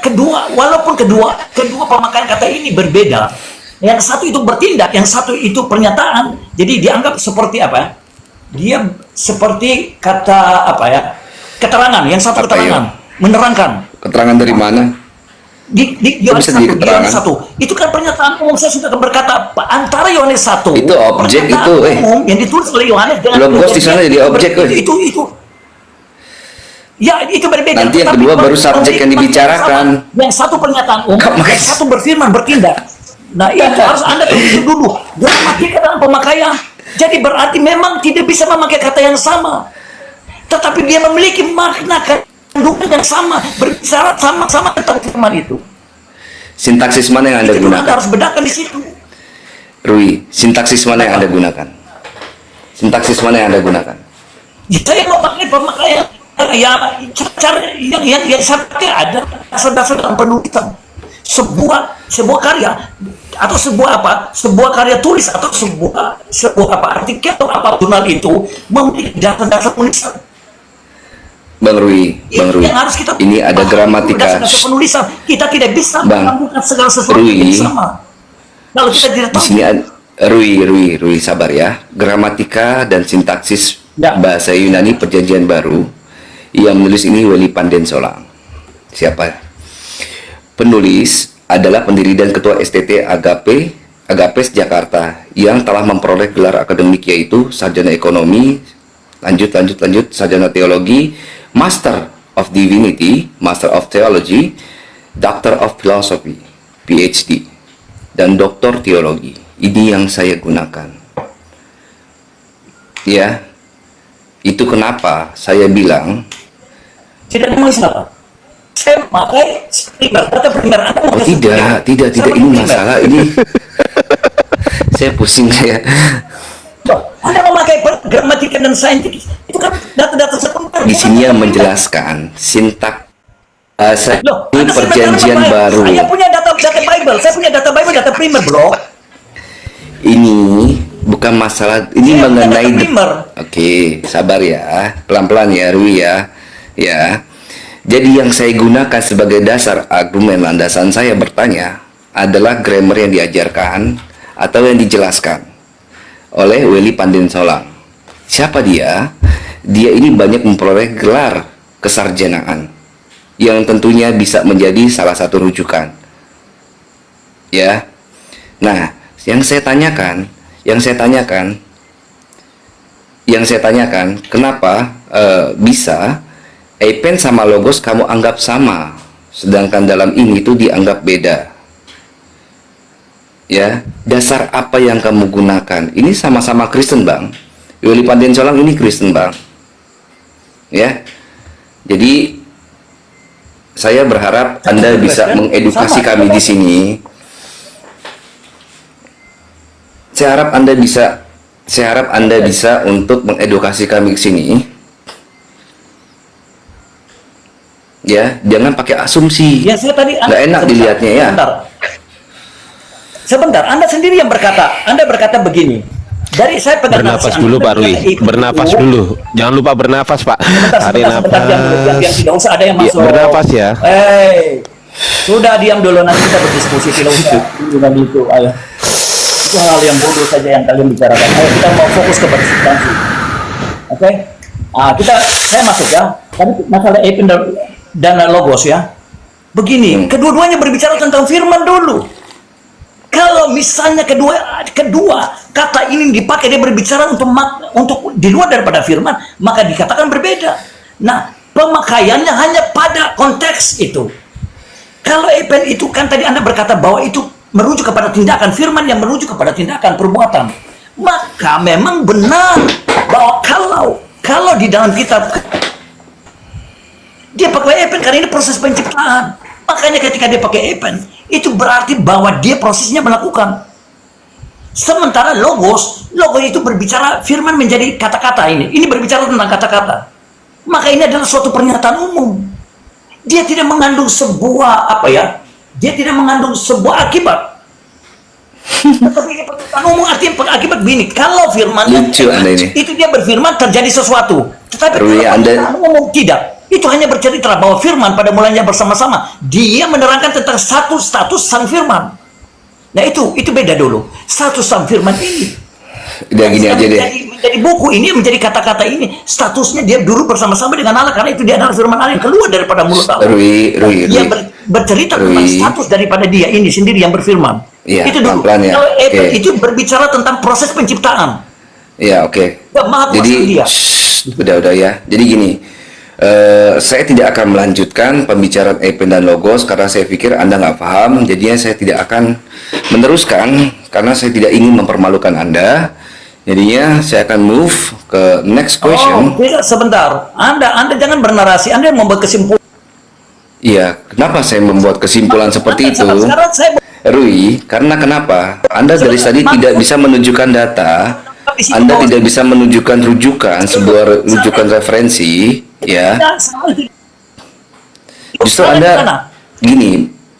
walaupun kedua pemakaian kata ini berbeda, yang satu itu bertindak, yang satu itu pernyataan. Jadi dianggap seperti apa? Dia seperti kata apa ya? Keterangan. Yang satu keterangan, menerangkan. Keterangan dari mana? Di Yohanes 1 itu kan pernyataan umum. Saya sudah berkata antara Yohanes 1 itu objek itu umum yang ditulis oleh Yohanes dengan logos di sana jadi objek itu ya itu berbeda. Nanti yang kedua baru subjek yang dibicarakan. Yang satu pernyataan umum, yang satu berfirman bertindak. Nah, itu harus Anda tulis dulu. Gramatika dalam pemakaian. Jadi berarti memang tidak bisa memakai kata yang sama. Tetapi dia memiliki makna kandungan yang sama, berbicara sama-sama tentang firman itu. Sintaksis mana yang Anda itu gunakan? Anda harus bedakan di situ. Rui, sintaksis mana yang Anda gunakan? Sintaksis mana yang Anda gunakan? Saya mau pakai pemakaian cara yang saya pakai ada dasar-dasar dalam penulisan. Sebuah karya atau sebuah karya tulis atau sebuah artikel atau apa jurnal itu memiliki dasar-dasar tulisan. Bang Rui, Itu yang harus kita ini ada pahami gramatika. berdasarkan penulisan. Kita tidak bisa Bang, melakukan segala sesuatu Rui, yang sama. Kalau kita tidak Di tahu. sini Rui, sabar ya. Gramatika dan sintaksis Ya. bahasa Yunani Perjanjian Baru. Yang menulis ini Weli Panden Solang. Siapa? Penulis adalah pendiri dan ketua STT Agapes Jakarta yang telah memperoleh gelar akademik yaitu Sarjana Ekonomi, lanjut, Sarjana Teologi, Master of Divinity, Master of Theology, Doctor of Philosophy, PhD, dan Doktor Teologi. Ini yang saya gunakan. Ya, itu kenapa saya bilang Tidak ada masalah. Saya pakai primer, kata primer. oh tidak, ini masalah ini. Saya pusing saya. Anda memakai gramatika dan saintifik, itu kan data-data sekunder. Di sini yang menjelaskan sintak Loh, ini Anda perjanjian sebenarnya baru. Saya punya data Bible, saya punya data Bible, data primer, bro. Ini bukan masalah, ini Saya punya mengenai data primer. Oke, sabar ya, pelan-pelan ya Rui ya. Ya. Jadi yang saya gunakan sebagai dasar argumen landasan saya bertanya adalah grammar yang diajarkan atau yang dijelaskan oleh Weli Panden Solang. Siapa dia? Dia ini banyak memperoleh gelar kesarjanaan yang tentunya bisa menjadi salah satu rujukan. Ya. Nah, yang saya tanyakan, kenapa bisa Eipen sama logos kamu anggap sama, sedangkan dalam ini itu dianggap beda? Ya, dasar apa yang kamu gunakan? Ini sama-sama Kristen, Bang. Weli Panden Solang ini Kristen, Bang. Ya. Jadi saya berharap Anda bisa mengedukasi kami di sini. Saya harap Anda bisa untuk mengedukasi kami di sini. Ya, jangan pakai asumsi. Ya, saya tadi Nggak enak dilihatnya ya. Sebentar, Anda sendiri yang berkata. Anda berkata begini. Dari saya pegang Bernafas nafas dulu Anda, Pak Rui, ikut bernafas itu. dulu. Jangan lupa bernafas Pak. Tarik Sebentar, yang nafas. tidak usah ada yang Iya, masuk. bernafas ya. Sudah diam dulu, nanti kita berdiskusi, tidak usah dengan itu. Ayo. Itu hal yang bodoh saja yang kalian bicarakan. Ayo kita mau fokus kepada substansi. Oke? Saya masuk ya. Tadi masalah Eipen dan logos ya. Begini, kedua-duanya berbicara tentang firman dulu. Kalau misalnya kedua kata ini dipakai, dia berbicara untuk di luar daripada firman, maka dikatakan berbeda. Nah, pemakaiannya hanya pada konteks itu. Kalau Eipen itu kan tadi Anda berkata bahwa itu merujuk kepada tindakan, firman yang merujuk kepada tindakan, perbuatan. Maka memang benar bahwa kalau di dalam kitab dia pakai Eipen karena ini proses penciptaan. Makanya ketika dia pakai Eipen, itu berarti bahwa dia prosesnya melakukan. Sementara logos itu berbicara firman menjadi kata-kata ini. Ini berbicara tentang kata-kata. Maka ini adalah suatu pernyataan umum. Dia tidak mengandung sebuah dia tidak mengandung sebuah akibat. Tetapi ini pernyataan umum artinya akibat begini. Kalau firman Lucu Anda ini. itu dia berfirman terjadi sesuatu. Tetapi Rui, kalau Anda- pernyataan umum tidak. Itu hanya bercerita bahwa firman pada mulanya bersama-sama. Dia menerangkan tentang satu status sang firman. Nah itu beda dulu. Status sang firman ini. Udah gini aja deh. Menjadi buku ini, menjadi kata-kata ini. Statusnya dia dulu bersama-sama dengan Allah. Karena itu dia adalah firman Allah yang keluar daripada mulut Allah. Rui. Dia bercerita tentang Rui. status daripada dia ini sendiri yang berfirman. Iya, Itu dulu. pelan-pelan ya. Kalau Eipen Oke. itu berbicara tentang proses penciptaan. Ya, oke. Ya, maha kuasa Jadi, dia. udah ya. Jadi gini, saya tidak akan melanjutkan pembicaraan Eipen dan logos karena saya pikir Anda nggak paham. Jadinya saya tidak akan meneruskan karena saya tidak ingin mempermalukan Anda. Jadinya saya akan move ke next question. Tidak, sebentar. Anda jangan bernarasi. Anda yang membuat kesimpulan. Iya, kenapa saya membuat kesimpulan seperti itu? Sekarang saya Rui, karena kenapa? Anda dari tadi tidak bisa menunjukkan data, Anda tidak bisa menunjukkan rujukan, sebuah rujukan referensi, ya. tidak salah. Justru Salah di Anda mana? gini,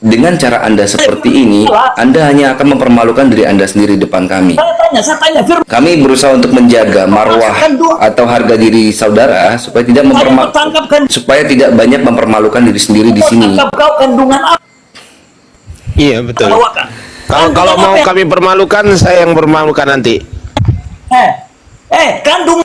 dengan cara Anda seperti ini, Anda hanya akan mempermalukan diri Anda sendiri di depan kami. Saya tanya firman. Kami berusaha untuk menjaga marwah atau harga diri saudara supaya tidak supaya tidak banyak mempermalukan diri sendiri di sini. Tangkap kau kandungan apa? Iya betul. Bawakan. Kalau mau kami permalukan, saya yang permalukan nanti. Kandung.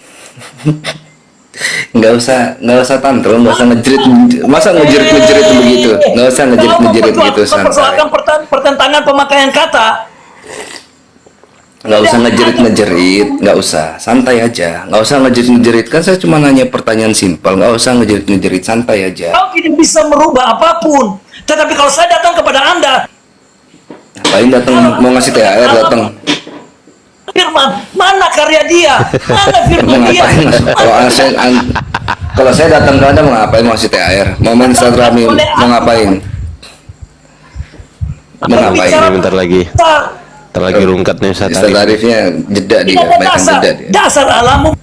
Nggak usah tantrum, nggak usah ngejerit, masa ngejerit begitu, nggak usah ngejerit begitu, santai. Persoalan pertentangan pemakaian kata. Nggak usah ngejerit, nggak usah, santai aja, nggak usah ngejerit, kan saya cuma nanya pertanyaan simpel, nggak usah ngejerit, santai aja. Kau tidak bisa merubah apapun, tetapi kalau saya datang kepada Anda, Paling datang mau ngasih THR datang. Firman, mana karya dia? Mana firman dia? Kalau saya datang ke Anda mau ngapain, mau kasih THR, mau main silaturahmi, mau ngapain? Mau ngapain? Ini bentar lagi rungkat nih Ustaz Arif. Tarifnya jeda dia, mainkan jeda dia. Dasar alammu.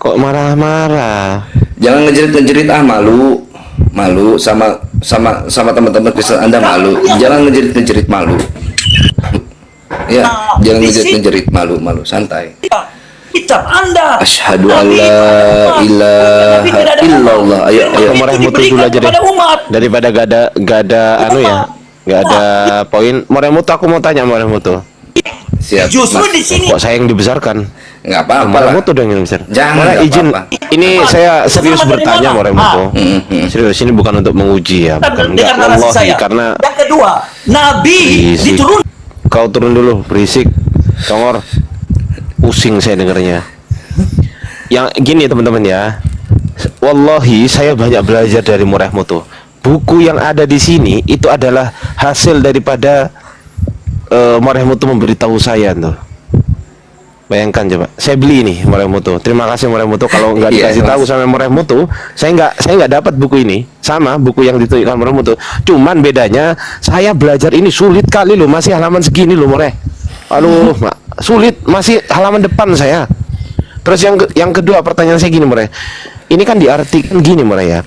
Kok marah-marah? Jangan ngejerit malu sama teman-teman Kristen Anda malu. Jangan ngejerit malu. Ya, jangan ngejerit malu, santai. Kitab Anda. Asyhadu alla ilaha illallah. Ayo. Merah mutu dulu aja deh. Daripada gak ada poin. Merah mutu, aku mau tanya Merah mutu. Siap. Justru di sini. Kok saya yang dibesarkan? Nggak apa-apa. Merah mutu dong yang besar. Jangan, Merah nggak izin. apa-apa. Ini saya serius bertanya Merah mutu. Serius, ini bukan untuk menguji ya. Bukan. Enggak, wallahi, karena yang kedua, Nabi berisik. diturun. Kau turun dulu, berisik. Congor. Pusing saya dengarnya. Yang gini teman-teman ya. Wallahi saya banyak belajar dari Merah mutu. Buku yang ada di sini itu adalah hasil daripada Merah mutu memberitahu saya tuh. Bayangkan coba, saya beli ini Merah mutu. Terima kasih Merah mutu. Kalau nggak dikasih tahu sama Merah mutu, saya nggak dapat buku ini. Sama buku yang ditunjukkan Merah mutu. Cuman bedanya saya belajar ini sulit kali loh, masih halaman segini loh Merah. Aduh, sulit, masih halaman depan saya. Terus yang kedua pertanyaan saya gini Merah. Ini kan diartikan gini Merah ya.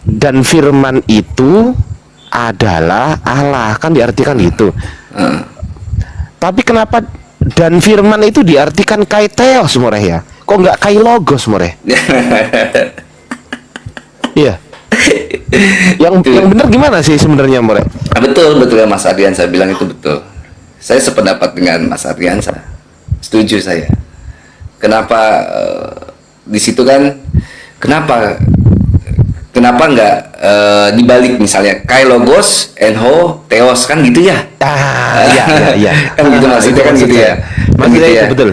Dan firman itu adalah Allah, kan diartikan gitu. Tapi kenapa dan firman itu diartikan kaitheos Merah ya? Kok nggak kai logos Merah? Iya. yang benar gimana sih sebenarnya Merah? Betul ya Mas Ardian, saya bilang itu betul. Saya sependapat dengan Mas Ardian, setuju saya. Kenapa di situ kan? Kenapa nggak dibalik misalnya kai logos enho theos kan gitu ya? Iya. Kan gitu maksudnya kan gitu ya. Maksudnya gitu itu ya. betul.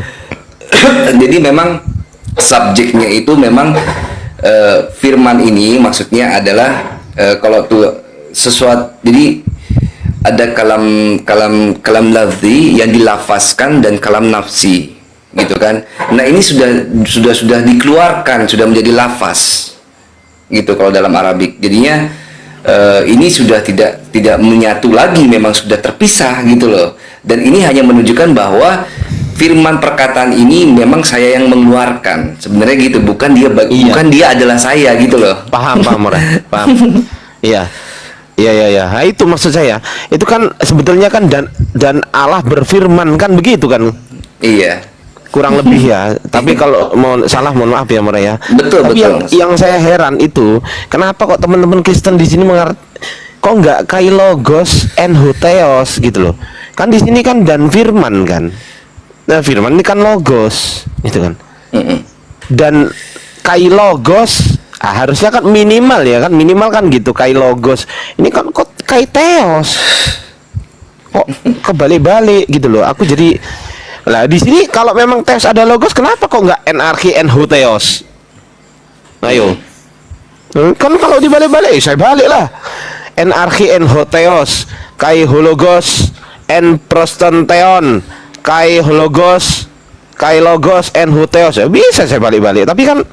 Jadi memang subjeknya itu memang firman ini maksudnya adalah kalau tuh sesuatu, jadi ada kalam lafzi yang dilafazkan dan kalam nafsi gitu kan. Nah ini sudah dikeluarkan, sudah menjadi lafaz gitu kalau dalam Arabik. Jadinya ini sudah tidak menyatu lagi, memang sudah terpisah gitu loh. Dan ini hanya menunjukkan bahwa firman perkataan ini memang saya yang mengeluarkan sebenarnya gitu, bukan dia adalah saya gitu loh. Paham Merah, paham. Iya. Nah, itu maksud saya. Itu kan sebetulnya kan dan Allah berfirman kan begitu kan? Iya. Kurang lebih ya. Tapi kalau mohon maaf ya Merah ya. Betul. Yang saya heran itu kenapa kok teman-teman Kristen di sini kok nggak kai logos en theos gitu loh. Kan di sini kan dan firman kan. Nah, firman ini kan logos gitu kan. Dan kai logos harusnya kan minimal kan gitu kai logos. Ini kan kok kai theos. Kok kebalik-balik gitu loh. Aku jadi lah di sini kalau memang theos ada logos, kenapa kok nggak enarki theos? Ayo. Kan kalau dibalik-balik saya balik lah. Enarki theos, kai hologos en prostanteon, kai logos en theos. Ya, bisa saya balik-balik. Tapi kan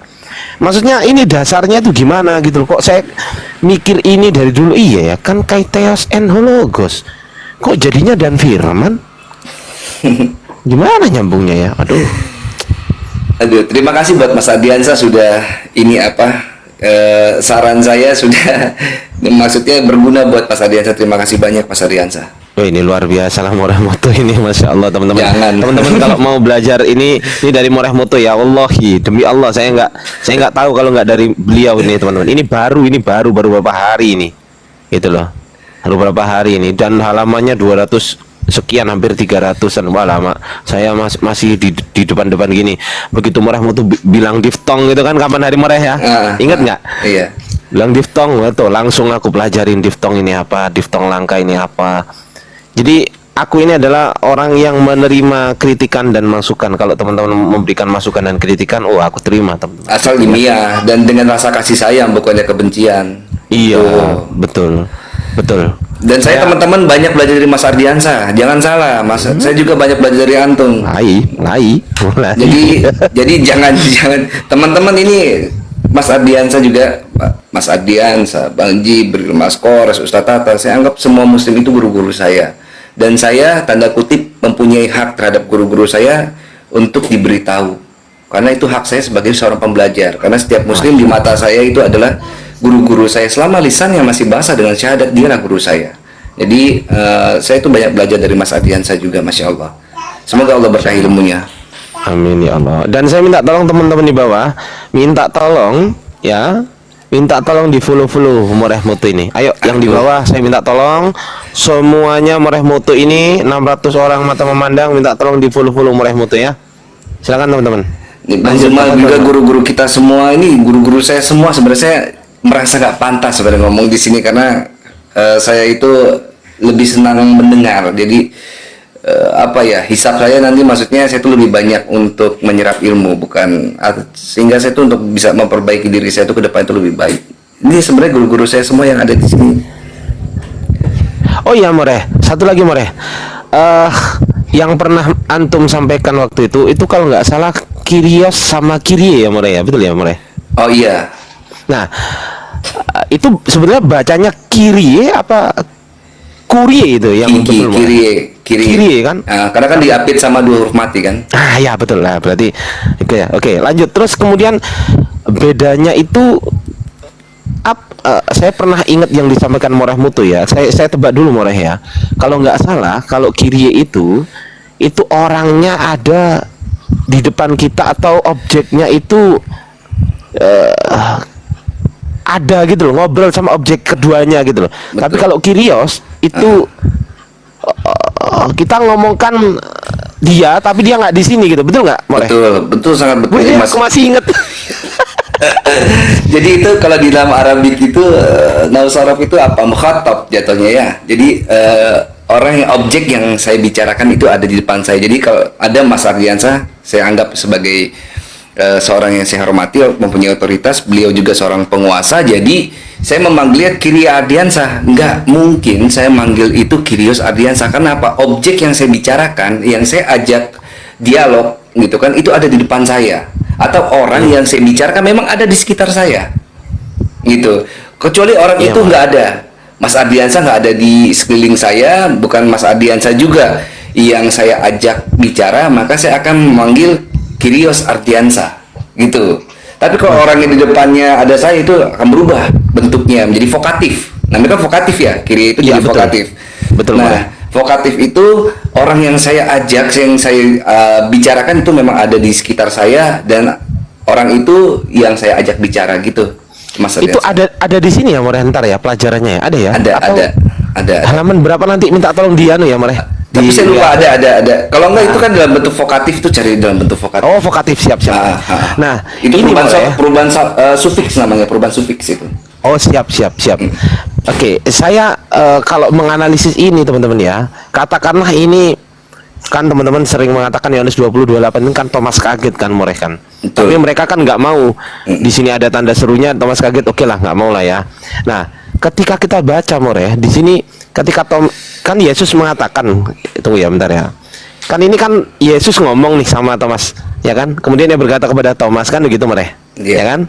maksudnya ini dasarnya itu gimana gitu loh. Kok saya mikir ini dari dulu, iya ya kan kai theos en hologos. Kok jadinya dan firman? Gimana nyambungnya ya? Aduh, terima kasih buat Mas Ardiansa sudah saran saya sudah maksudnya berguna buat Mas Ardiansa. Terima kasih banyak Mas Ardiansa. Oh, ini luar biasa lah Moreh Moto ini, masya Allah teman-teman. Jangan. Teman-teman kalau mau belajar ini dari Moreh Moto ya, wallahi demi Allah saya nggak tahu kalau nggak dari beliau ini teman-teman. Ini baru beberapa hari ini, gitu loh. Baru beberapa hari ini dan halamannya 200 sekian, hampir 300-an. Wah, lama. Saya masih di depan-depan gini. Begitu Moreh Moto bilang diftong gitu kan, kapan hari Moreh ya? Ingat nggak? Iya. Bilang diftong, betul. Langsung aku pelajarin diftong ini apa, diftong langka ini apa. Jadi aku ini adalah orang yang menerima kritikan dan masukan. Kalau teman-teman memberikan masukan dan kritikan, oh aku terima teman-teman. Asal ilmiah dan dengan rasa kasih sayang, bukannya kebencian. Iya, Tuh. betul. Dan saya teman-teman banyak belajar dari Mas Ardiansa. Jangan salah, Mas. Saya juga banyak belajar dari antum. Lai. Jadi jangan teman-teman ini Mas Ardiansa juga, Mas Ardiansa, Bang Jibril, Mas Kores, Ustaz Tata. Saya anggap semua muslim itu guru-guru saya. Dan saya tanda kutip mempunyai hak terhadap guru-guru saya untuk diberitahu. Karena itu hak saya sebagai seorang pembelajar. Karena setiap muslim di mata saya itu adalah guru-guru saya. Selama lisannya masih basah dengan syahadat, dialah guru saya. Jadi saya itu banyak belajar dari Mas Ardiansa juga, Masya Allah. Semoga Allah berkah ilmunya. Amin ya Allah. Dan saya minta tolong teman-teman di bawah, minta tolong di follow Moreh Moto ini. Ayo yang di bawah saya minta tolong semuanya Moreh Moto ini 600 orang mata memandang, minta tolong di follow Moreh Moto ya. Silakan teman-teman. Ini Bang Zumal juga guru-guru kita semua ini, guru-guru saya semua sebenarnya saya merasa gak pantas sebenarnya ngomong di sini karena saya itu lebih senang mendengar. Jadi hisab saya nanti maksudnya saya itu lebih banyak untuk menyerap ilmu sehingga saya itu untuk bisa memperbaiki diri saya itu ke depan itu lebih baik. Ini sebenarnya guru-guru saya semua yang ada di sini. Oh iya Moreh, satu lagi Moreh. Yang pernah antum sampaikan waktu itu kalau nggak salah Kyrios sama Kyrie ya Moreh ya, betul ya Moreh? Oh iya. Nah, itu sebenarnya bacanya Kyrie apa Kurie itu yang betul Kyrie kan? Karena kan diapit sama 2 huruf mati kan? Ya betul lah, berarti oke, lanjut. Terus kemudian bedanya itu saya pernah ingat yang disampaikan Moreh Moto ya. Saya tebak dulu Moreh ya. Kalau nggak salah, kalau Kyrie itu orangnya ada di depan kita atau objeknya itu ada gitu loh, ngobrol sama objek keduanya gitu loh. Betul. Tapi kalau Kyrios itu kita ngomongkan dia tapi dia nggak di sini gitu, betul nggak Moreh? Betul sangat betul. Aku masih ingat. Jadi itu kalau di dalam Arabik itu nausaraf itu apa? Mukhatab jatuhnya ya. Jadi orang yang objek yang saya bicarakan itu ada di depan saya. Jadi kalau ada Mas Ardiansa, saya anggap sebagai seorang yang saya hormati, mempunyai otoritas. Beliau juga seorang penguasa. Jadi saya memanggilnya Kyrie Ardiansa. Enggak mungkin saya manggil itu Kyrios Ardiansa. Karena apa? Objek yang saya bicarakan, yang saya ajak dialog gitu kan, itu ada di depan saya. Atau orang yang saya bicarakan memang ada di sekitar saya gitu. Kecuali orang itu nggak ada, Mas Ardiansa nggak ada di sekeliling saya, bukan Mas Ardiansa juga yang saya ajak bicara, maka saya akan memanggil Kyrios Ardiansa gitu. Tapi kalau orang yang di depannya ada saya, itu akan berubah bentuknya menjadi vokatif. Namanya kan vokatif ya, Kyrie itu jadi betul. vokatif. Betul. Nah, vokatif itu orang yang saya ajak, yang saya bicarakan itu memang ada di sekitar saya, dan orang itu yang saya ajak bicara gitu, Mas Itu Ardiansa. ada di sini ya Moreh, ntar ya pelajarannya ya? Ada ya? Atau Ada. halaman berapa nanti minta tolong dia ya Moreh? Tapi saya lupa ada. Kalau enggak itu kan dalam bentuk vokatif, itu cari dalam bentuk vokatif. Oh, vokatif, siap. Nah, itu ini perubahan sufiks namanya, perubahan sufiks itu. Oh, siap. Oke, saya kalau menganalisis ini teman-teman ya, katakanlah ini kan teman-teman sering mengatakan Yohanes 20:28 ini kan Thomas kaget kan Moreh kan. Betul. Tapi mereka kan nggak mau. Di sini ada tanda serunya, Thomas kaget, oke lah, nggak mau lah ya. Nah, ketika kita baca Moreh di sini, ketika kan Yesus mengatakan, tunggu ya bentar ya. Kan ini kan Yesus ngomong nih sama Thomas, ya kan? Kemudian dia berkata kepada Thomas kan begitu Moreh. Ya kan?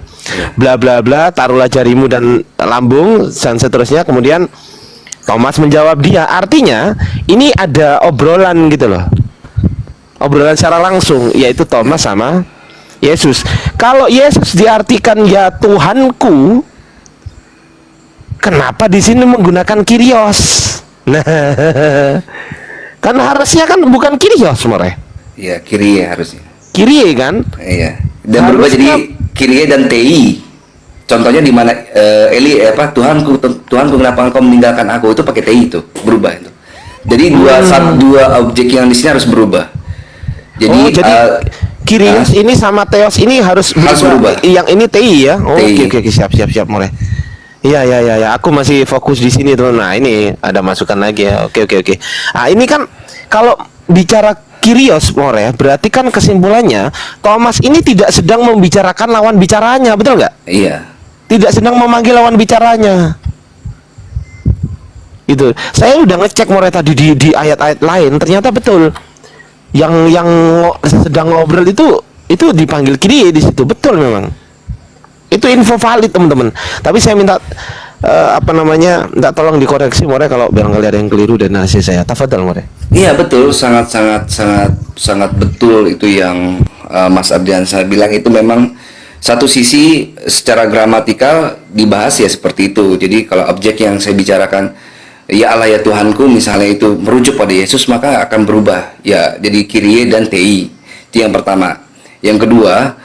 Bla bla bla, taruhlah jarimu dan lambung dan seterusnya. Kemudian Thomas menjawab dia. Artinya ini ada obrolan gitu loh. Obrolan secara langsung, yaitu Thomas sama Yesus. Kalau Yesus diartikan ya Tuhanku, kenapa di sini menggunakan Kyrios? Nah, kan harusnya kan bukan Kyrios, more. Ya, Kyrie harusnya. Kyrie kan? Iya. Dan berubah jadi Kyrie dan TI. Contohnya di mana Tuhanku kenapa engkau meninggalkan aku, itu pakai TI itu, berubah itu. Jadi dua objek yang di sini harus berubah. Jadi, Kyrios ini sama Theos ini harus berubah. Yang ini TI ya. Oh, TI. oke, siap more. Iya. Aku masih fokus di sini tuh. Nah, ini ada masukan lagi ya. Oke. Ah, ini kan kalau bicara Kyrios, more, berarti kan kesimpulannya Thomas ini tidak sedang membicarakan lawan bicaranya, betul nggak? Iya. Tidak sedang memanggil lawan bicaranya. Itu. Saya udah ngecek more tadi di ayat-ayat lain, ternyata betul. Yang sedang ngobrol itu dipanggil Kyrie di situ, betul memang. Itu info valid, teman-teman. Tapi saya minta minta tolong dikoreksi more kalau barangkali ada yang keliru dan nasi saya. Tafadhal more. Iya betul, sangat betul itu yang Mas Ardiansa bilang. Itu memang satu sisi secara gramatikal dibahas ya seperti itu. Jadi kalau objek yang saya bicarakan ya Allah ya Tuhanku misalnya itu merujuk pada Yesus, maka akan berubah ya jadi Kyrie dan TI. Itu yang pertama. Yang kedua,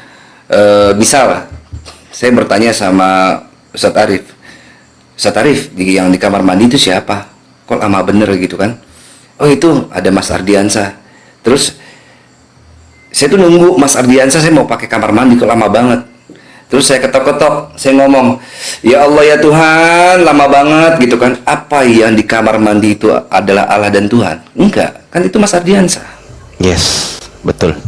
misal saya bertanya sama Ustadz Arif, yang di kamar mandi itu siapa? Kok lama bener gitu kan? Oh itu ada Mas Ardiansa. Terus saya tuh nunggu Mas Ardiansa, saya mau pakai kamar mandi kok lama banget. Terus saya ketok-ketok, saya ngomong, ya Allah ya Tuhan, lama banget gitu kan. Apa yang di kamar mandi itu adalah Allah dan Tuhan? Enggak, kan itu Mas Ardiansa. Yes, betul.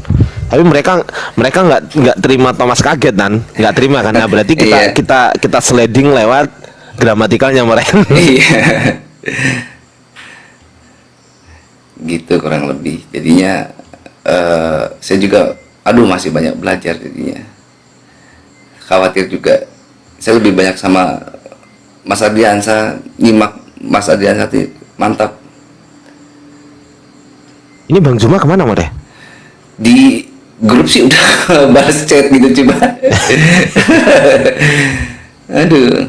Tapi mereka nggak terima, Thomas kaget kan? Nggak terima karena berarti Iya. kita sliding lewat gramatikalnya mereka. Iya. Gitu kurang lebih. Jadinya saya juga masih banyak belajar jadinya. Khawatir juga. Saya lebih banyak sama Mas Ardiansa, nyimak Mas Ardiansa itu mantap. Ini Bang Zuma kemana more? Di grup sih udah balas chat gitu coba. Aduh.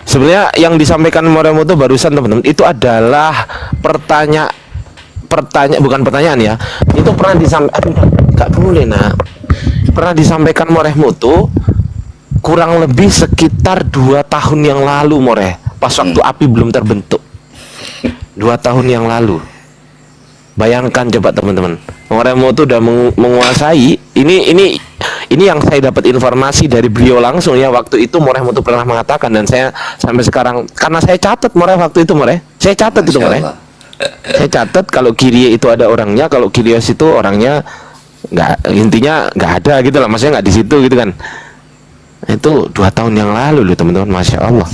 Sebenarnya yang disampaikan Moremoto barusan, teman-teman, itu adalah bukan pertanyaan ya. Itu pernah disampaikan, Kak boleh nak. Pernah disampaikan Moremoto kurang lebih sekitar 2 tahun yang lalu, More. Pas waktu API belum terbentuk. 2 tahun yang lalu. Bayangkan coba teman-teman. Moremoto udah menguasai ini yang saya dapat informasi dari beliau langsung ya. Waktu itu Moremoto pernah mengatakan, dan saya sampai sekarang karena saya catat More waktu itu More. Saya catat itu More. Saya catat kalau Kyrie itu ada orangnya, kalau Kyrios itu orangnya intinya nggak ada gitu lah, maksudnya nggak di situ gitu kan. Itu 2 tahun yang lalu loh teman-teman, masya Allah.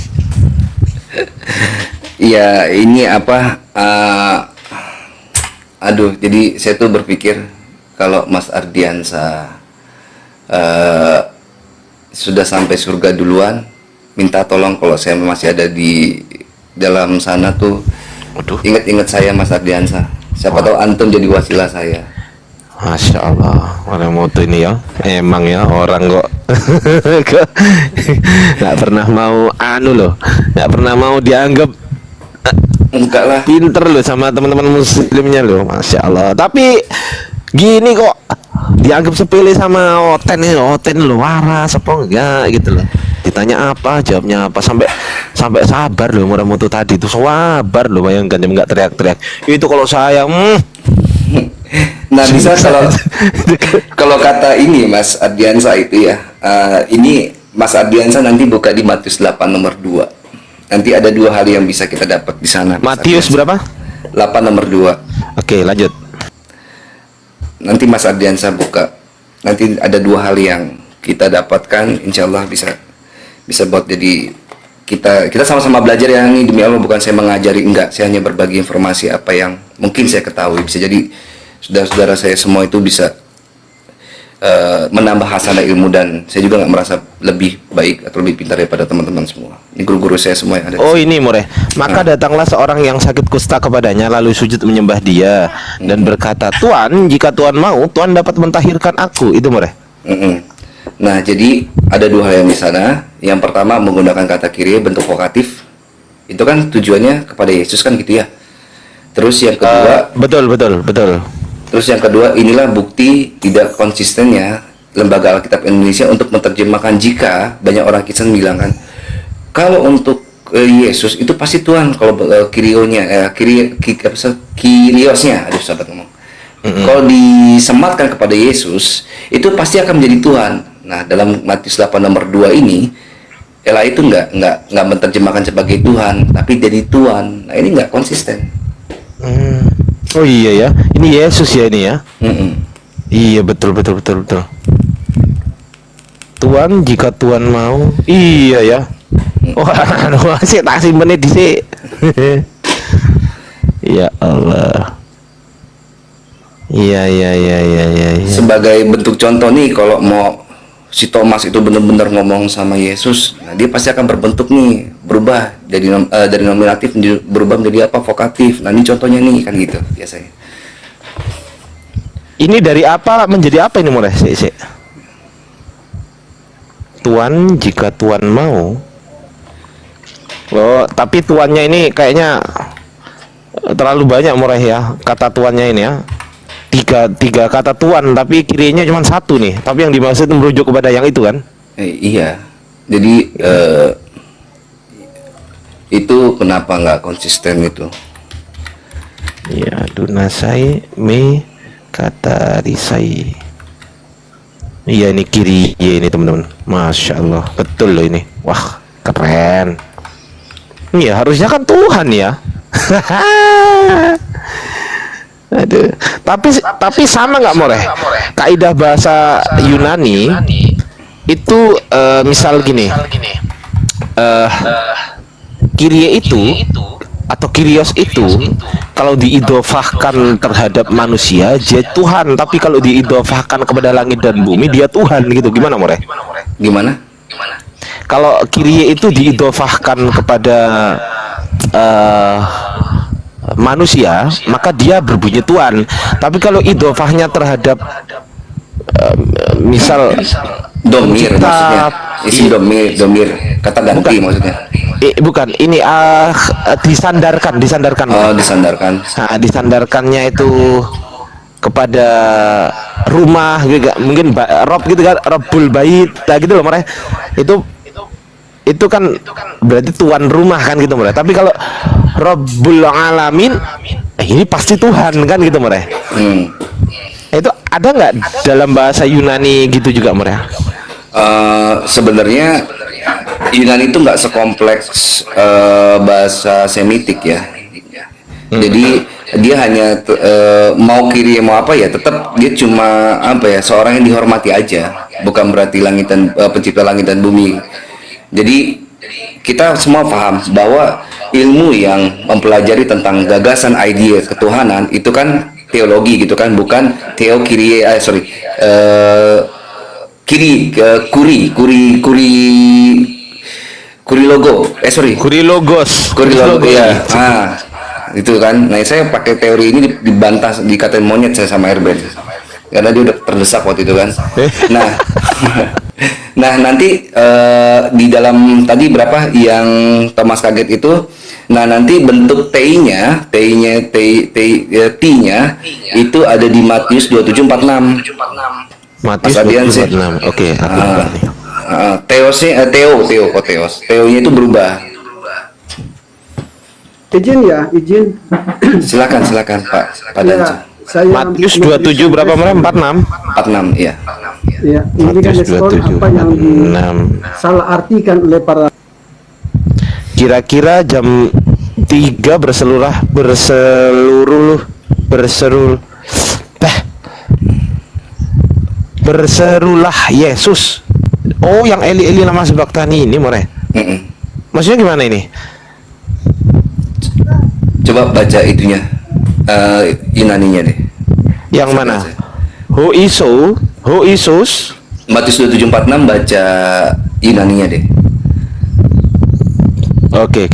Ya ini jadi saya tuh berpikir kalau Mas Ardiansa sudah sampai surga duluan, minta tolong kalau saya masih ada di dalam sana tuh, ingat-ingat saya Mas Ardiansa. Siapa tahu antum jadi wasilah saya. Masya Allah, Moremoto ini ya, emang ya orang kok nggak pernah mau nggak pernah mau dianggap Enggak lah. pinter loh sama teman-teman muslimnya loh, Masya Allah. Tapi gini kok dianggap sepele sama Oten loh, waras apa enggak gitu loh. Ditanya apa, jawabnya apa, sampai sabar loh Moremoto tadi itu, sabar loh, bayangkan dia nggak teriak-teriak. Itu kalau saya Nah bisa kalau kata ini Mas Ardiansa itu ya, ini Mas Ardiansa nanti buka di Matius 8 nomor 2. Nanti ada 2 hal yang bisa kita dapat di sana. Matius berapa? 8 nomor 2. Oke, lanjut. Nanti Mas Ardiansa buka. Nanti ada 2 hal yang kita dapatkan, insya Allah bisa buat jadi kita sama-sama belajar ya. Ini demi Allah, bukan saya mengajari, enggak. Saya hanya berbagi informasi apa yang mungkin saya ketahui. Bisa jadi saudara-saudara saya semua itu bisa menambah hasanah ilmu, dan saya juga nggak merasa lebih baik atau lebih pintar daripada teman-teman semua. Ini guru-guru saya semua yang ada. Oh ini More. Maka datanglah seorang yang sakit kusta kepadanya, lalu sujud menyembah dia dan berkata, Tuan, jika Tuan mau, Tuan dapat mentahirkan aku. Itu More. Nah, jadi ada dua hal yang di sana. Yang pertama menggunakan kata Kyrie bentuk vokatif. Itu kan tujuannya kepada Yesus kan gitu ya. Terus yang kedua, Betul. terus yang kedua, inilah bukti tidak konsistennya Lembaga Alkitab Indonesia untuk menerjemahkan, jika banyak orang Kristen bilang kan, kalau untuk Yesus itu pasti Tuhan, kalau Kyriosnya, aduh sahabat ngomong. Kalau disematkan kepada Yesus, itu pasti akan menjadi Tuhan. Nah, dalam Matius 8 nomor 2 ini, Ella itu nggak menerjemahkan sebagai Tuhan, tapi jadi Tuhan. Nah, ini nggak konsisten. Oh iya ya, ini Yesus ya ini ya. Iya betul. Tuhan, jika Tuhan mau, iya ya. Wah, sih tak simpen di sini. Ya Allah. Iya. Sebagai bentuk contoh nih, kalau mau si Thomas itu benar-benar ngomong sama Yesus, nah dia pasti akan berbentuk nih, berubah dari nominatif berubah menjadi apa, vokatif. Nah ini contohnya nih kan gitu biasanya. Ini dari apa menjadi apa ini mulai? Tuhan, jika Tuhan mau. Oh, tapi tuannya ini kayaknya terlalu banyak mulai ya, kata tuannya ini ya. Tiga kata Tuhan, tapi kirinya cuma satu nih. Tapi yang dimaksud merujuk kepada yang itu kan? Iya. Jadi itu kenapa nggak konsisten itu? Ya, dunasai me kata risai. Iya ini kiri, ya ini teman-teman. Masya Allah, betul loh ini. Wah, keren. Iya harusnya kan Tuhan ya. Aduh. Tapi sama nggak More? Kaidah bahasa Yunani itu misal gini, Kyrie itu atau Kyrios itu kalau diidofahkan terhadap manusia dia Tuhan, tapi kalau diidofahkan kepada langit dan bumi dia Tuhan gitu. Gimana More? Gimana? Kalau Kyrie itu diidofahkan kepada manusia, maka dia berbunyi Tuhan. Tapi kalau idofahnya terhadap misal domir, maksudnya isi domir kata ganti bukan. Maksudnya bukan ini disandarkan oh disandarkan. Nah, disandarkannya itu kepada rumah gitu, mungkin rob gitu kan, Robbul Bait gitu loh More. Itu kan berarti tuan rumah kan gitu More. Tapi kalau Rabbul Alamin ini pasti Tuhan kan gitu More. Itu ada nggak dalam bahasa Yunani gitu juga More? Sebenarnya Yunani itu nggak sekompleks bahasa Semitik ya. Jadi dia hanya mau kiri mau apa ya, tetap dia cuma apa ya, seorang yang dihormati aja, bukan berarti pencipta langit dan bumi. Jadi kita semua paham bahwa ilmu yang mempelajari tentang gagasan ide ketuhanan itu kan teologi gitu kan, bukan Kurilogos ya. Itu kan. Nah saya pakai teori ini dibantah, dikatain monyet saya sama Erben karena dia udah terdesak waktu itu kan. Nah nanti di dalam tadi berapa yang Thomas kaget itu, nah nanti bentuk T-nya itu ada di Matius 27:46. Matius 27:46. Oke, Teosnya itu berubah. Izin. Silakan Pak Danca. Matius 27 berapa More? 46. 46 ya. Ya, ini kan respon apa yang salah artikan oleh para. Kira-kira jam 3 berserulah Yesus. Oh, yang Eli lama sebaktani ini More. Maksudnya gimana ini? Coba baca itunya, Yunaninya deh. Yang mana? Hoiso Ho Isus. Matius 27:46 baca Yunaninya deh. Oke.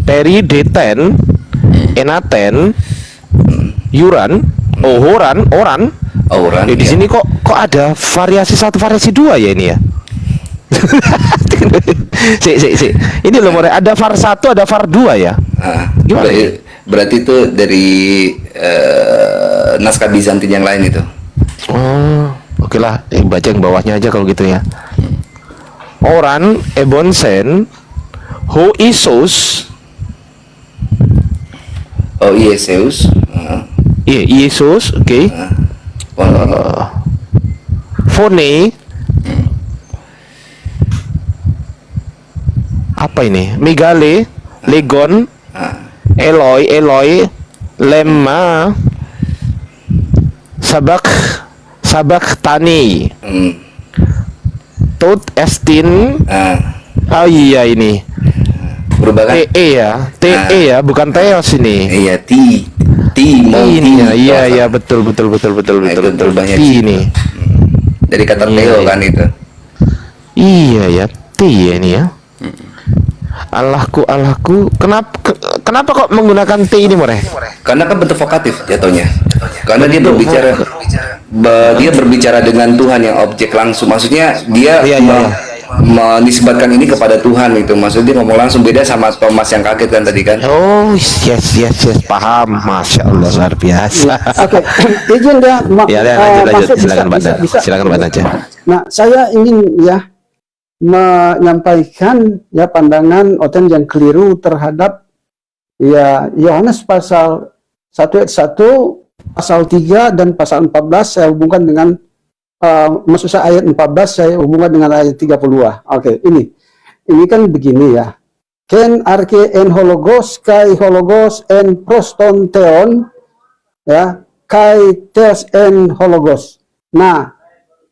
Peri deten enaten yuran horan oran. Auran. Di ya. sini kok ada variasi 1 variasi 2 ya ini ya. Si. Ini loh More, ada var 1 ada var 2 ya. Gimana berarti itu dari naskah Bizantin yang lain itu. Oh, oke lah, baca yang bawahnya aja kalau gitu ya. Oran ebonsen ho Isus. Oh, Yesus. Iya, Yesus, oke. Phone. Apa ini? Megale, Legon, Eloi, Lemma, Sabak Tani, Tot Estin. Oh iya ini. Berubah kan? TE ya, bukan Theos ini. Iya, mau Ini ya, kalau iya betul. itu berubahnya T ini. dari kata Iya, Theo iya. kan itu. Iya ya, T ya ini ya. Allahku. Kenapa kok menggunakan T ini, More? Karena kan bentuk vokatif jatuhnya. Karena dia berbicara dengan Tuhan yang objek langsung. Maksudnya dia Iya. menisbatkan ini kepada Tuhan itu. Maksudnya dia ngomong langsung, beda sama Thomas yang kaget kan tadi kan. Oh, yes, paham. Masya Allah, luar biasa. Oke, izin ya, Ya, lanjut. masuk, Silakan Mbak Naja. Nah, saya ingin ya menyampaikan ya pandangan Oten yang keliru terhadap ya Yohanes pasal 1 ayat 1, pasal 3 dan pasal 14 saya hubungkan dengan maksud saya ayat 14 saya hubungkan dengan ayat 30. Oke, ini kan begini ya. Ken arke en hologos kai hologos en proston theon ya kai theos en hologos. Nah,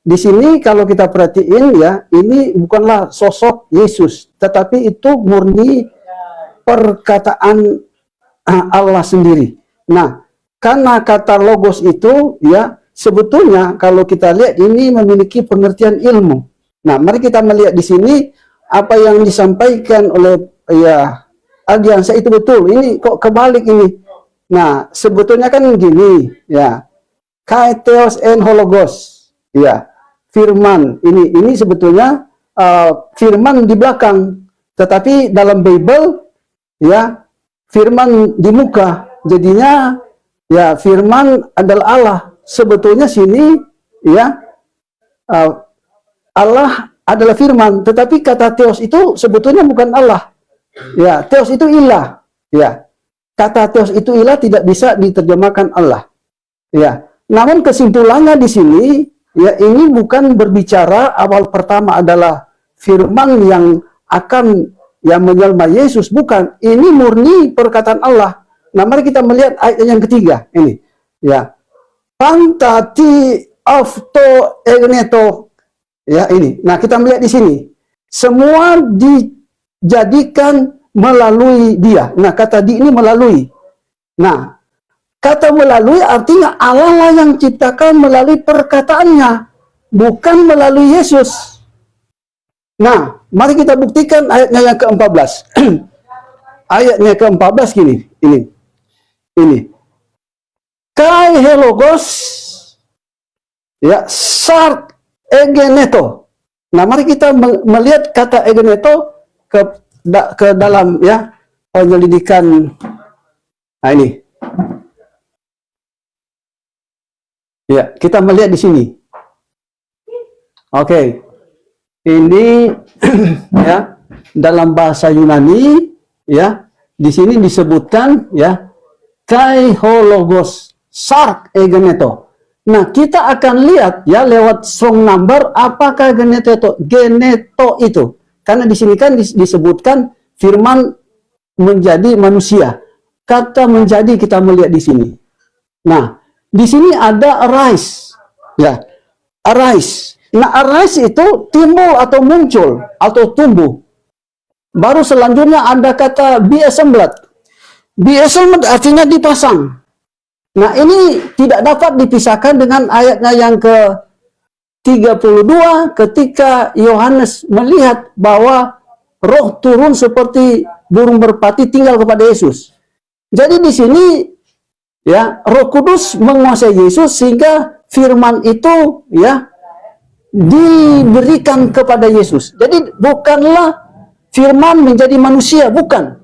di sini kalau kita perhatiin ya, ini bukanlah sosok Yesus, tetapi itu murni perkataan Allah sendiri. Nah, karena kata logos itu ya sebetulnya kalau kita lihat ini memiliki pengertian ilmu. Nah, mari kita melihat di sini apa yang disampaikan oleh ya Aldiansa itu betul. Ini kok kebalik ini. Nah, sebetulnya kan gini ya. Kai theos en hologos. Ya, firman. Ini sebetulnya firman di belakang. Tetapi dalam Bible ya firman di muka. Jadinya ya firman adalah Allah. Sebetulnya sini ya Allah adalah firman, tetapi kata theos itu sebetulnya bukan Allah. Ya, theos itu ilah. Ya. Kata theos itu ilah tidak bisa diterjemahkan Allah. Ya. Namun kesimpulannya di sini ya ini bukan berbicara awal pertama adalah firman yang akan yang menyelma Yesus, bukan. Ini murni perkataan Allah. Nah, mari kita melihat ayat yang ketiga ini. Ya. Pantati afto egneto. Ya, ini. Nah, kita melihat di sini. Semua dijadikan melalui dia. Nah, kata di ini melalui. Nah, kata melalui artinya Allah lah yang ciptakan melalui perkataannya, bukan melalui Yesus. Nah, mari kita buktikan ayatnya yang ke-14. Ayatnya ke-14 gini, ini. Kai helogos ya sark egeneto. Nah, mari kita melihat kata egeneto ke dalam ya penyelidikan. Nah, ini. Ya, kita melihat di sini. Oke. Ini ya dalam bahasa Yunani ya, di sini disebutkan ya kai hologos sark egeneto. Nah, kita akan lihat ya lewat strong number apakah geneto itu. Karena di sini kan disebutkan firman menjadi manusia. Kata menjadi kita melihat di sini. Nah, di sini ada arise. Ya. Arise. Nah, arise itu timbul atau muncul atau tumbuh. Baru selanjutnya ada kata be assembled. Be assembled artinya dipasang. Nah, ini tidak dapat dipisahkan dengan ayatnya yang ke-32 ketika Yohanes melihat bahwa roh turun seperti burung merpati tinggal kepada Yesus. Jadi di sini ya, Roh Kudus menguasai Yesus sehingga firman itu ya diberikan kepada Yesus. Jadi bukanlah firman menjadi manusia, bukan.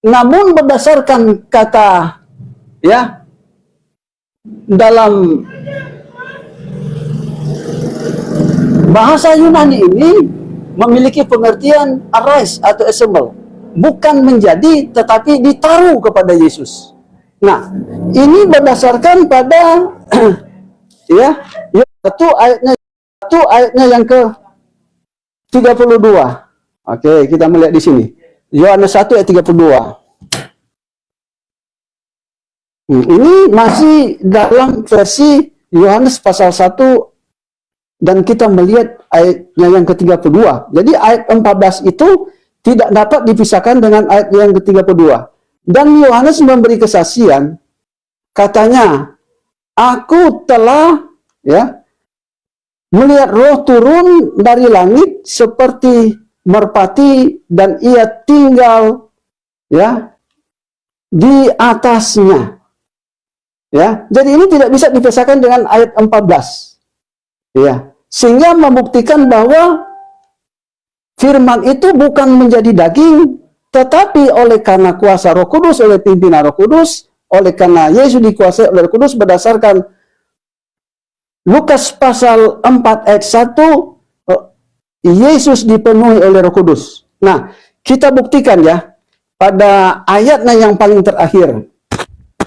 Namun berdasarkan kata ya dalam bahasa Yunani ini memiliki pengertian arise atau assemble, bukan menjadi tetapi ditaruh kepada Yesus. Nah, ini berdasarkan pada ya satu ayatnya yang ke 32. Oke, kita melihat di sini. Yohanes 1 ayat 32. Ini masih dalam versi Yohanes pasal 1 dan kita melihat ayatnya yang ke-32. Jadi ayat 14 itu tidak dapat dipisahkan dengan ayat yang ke-32. Dan Yohanes memberi kesaksian, katanya, aku telah ya melihat roh turun dari langit seperti merpati dan ia tinggal ya di atasnya. Ya, jadi ini tidak bisa dipisahkan dengan ayat 14. Ya, sehingga membuktikan bahwa firman itu bukan menjadi daging, tetapi oleh karena kuasa Roh Kudus, oleh pimpinan Roh Kudus, oleh karena Yesus dikuasai oleh Roh Kudus berdasarkan Lukas pasal 4 ayat 1, Yesus dipenuhi oleh Roh Kudus. Nah, kita buktikan ya pada ayatnya yang paling terakhir.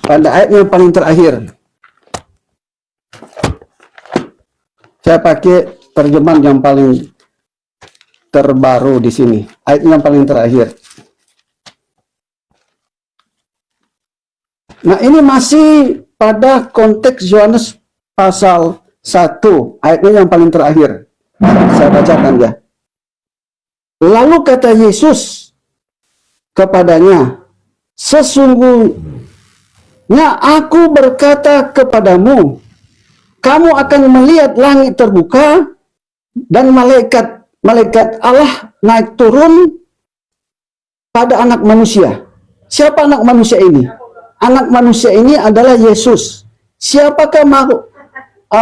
Pada ayat yang paling terakhir. Saya pakai terjemahan yang paling terbaru di sini. Ayat yang paling terakhir. Nah, ini masih pada konteks Yohanes pasal 1, ayatnya yang paling terakhir. Saya bacakan ya. Lalu kata Yesus kepadanya, sesungguhnya aku berkata kepadamu, kamu akan melihat langit terbuka dan malaikat Allah naik turun pada anak manusia. Siapa anak manusia ini? Anak manusia ini adalah Yesus. Siapakah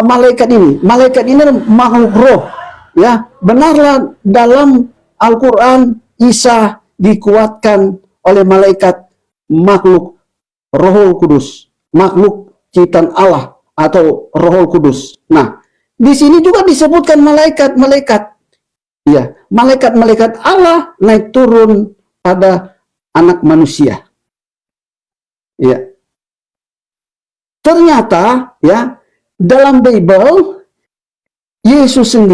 malaikat ini? Malaikat ini makhluk roh. Ya, benarlah dalam Al-Quran Isa dikuatkan oleh malaikat makhluk Rohul Kudus, makhluk ciptaan Allah atau Rohul Kudus. Nah, di sini juga disebutkan malaikat-malaikat. Ya, malaikat-malaikat Allah naik turun pada anak manusia. Ya. Ternyata ya, dalam Bible Yesus sendiri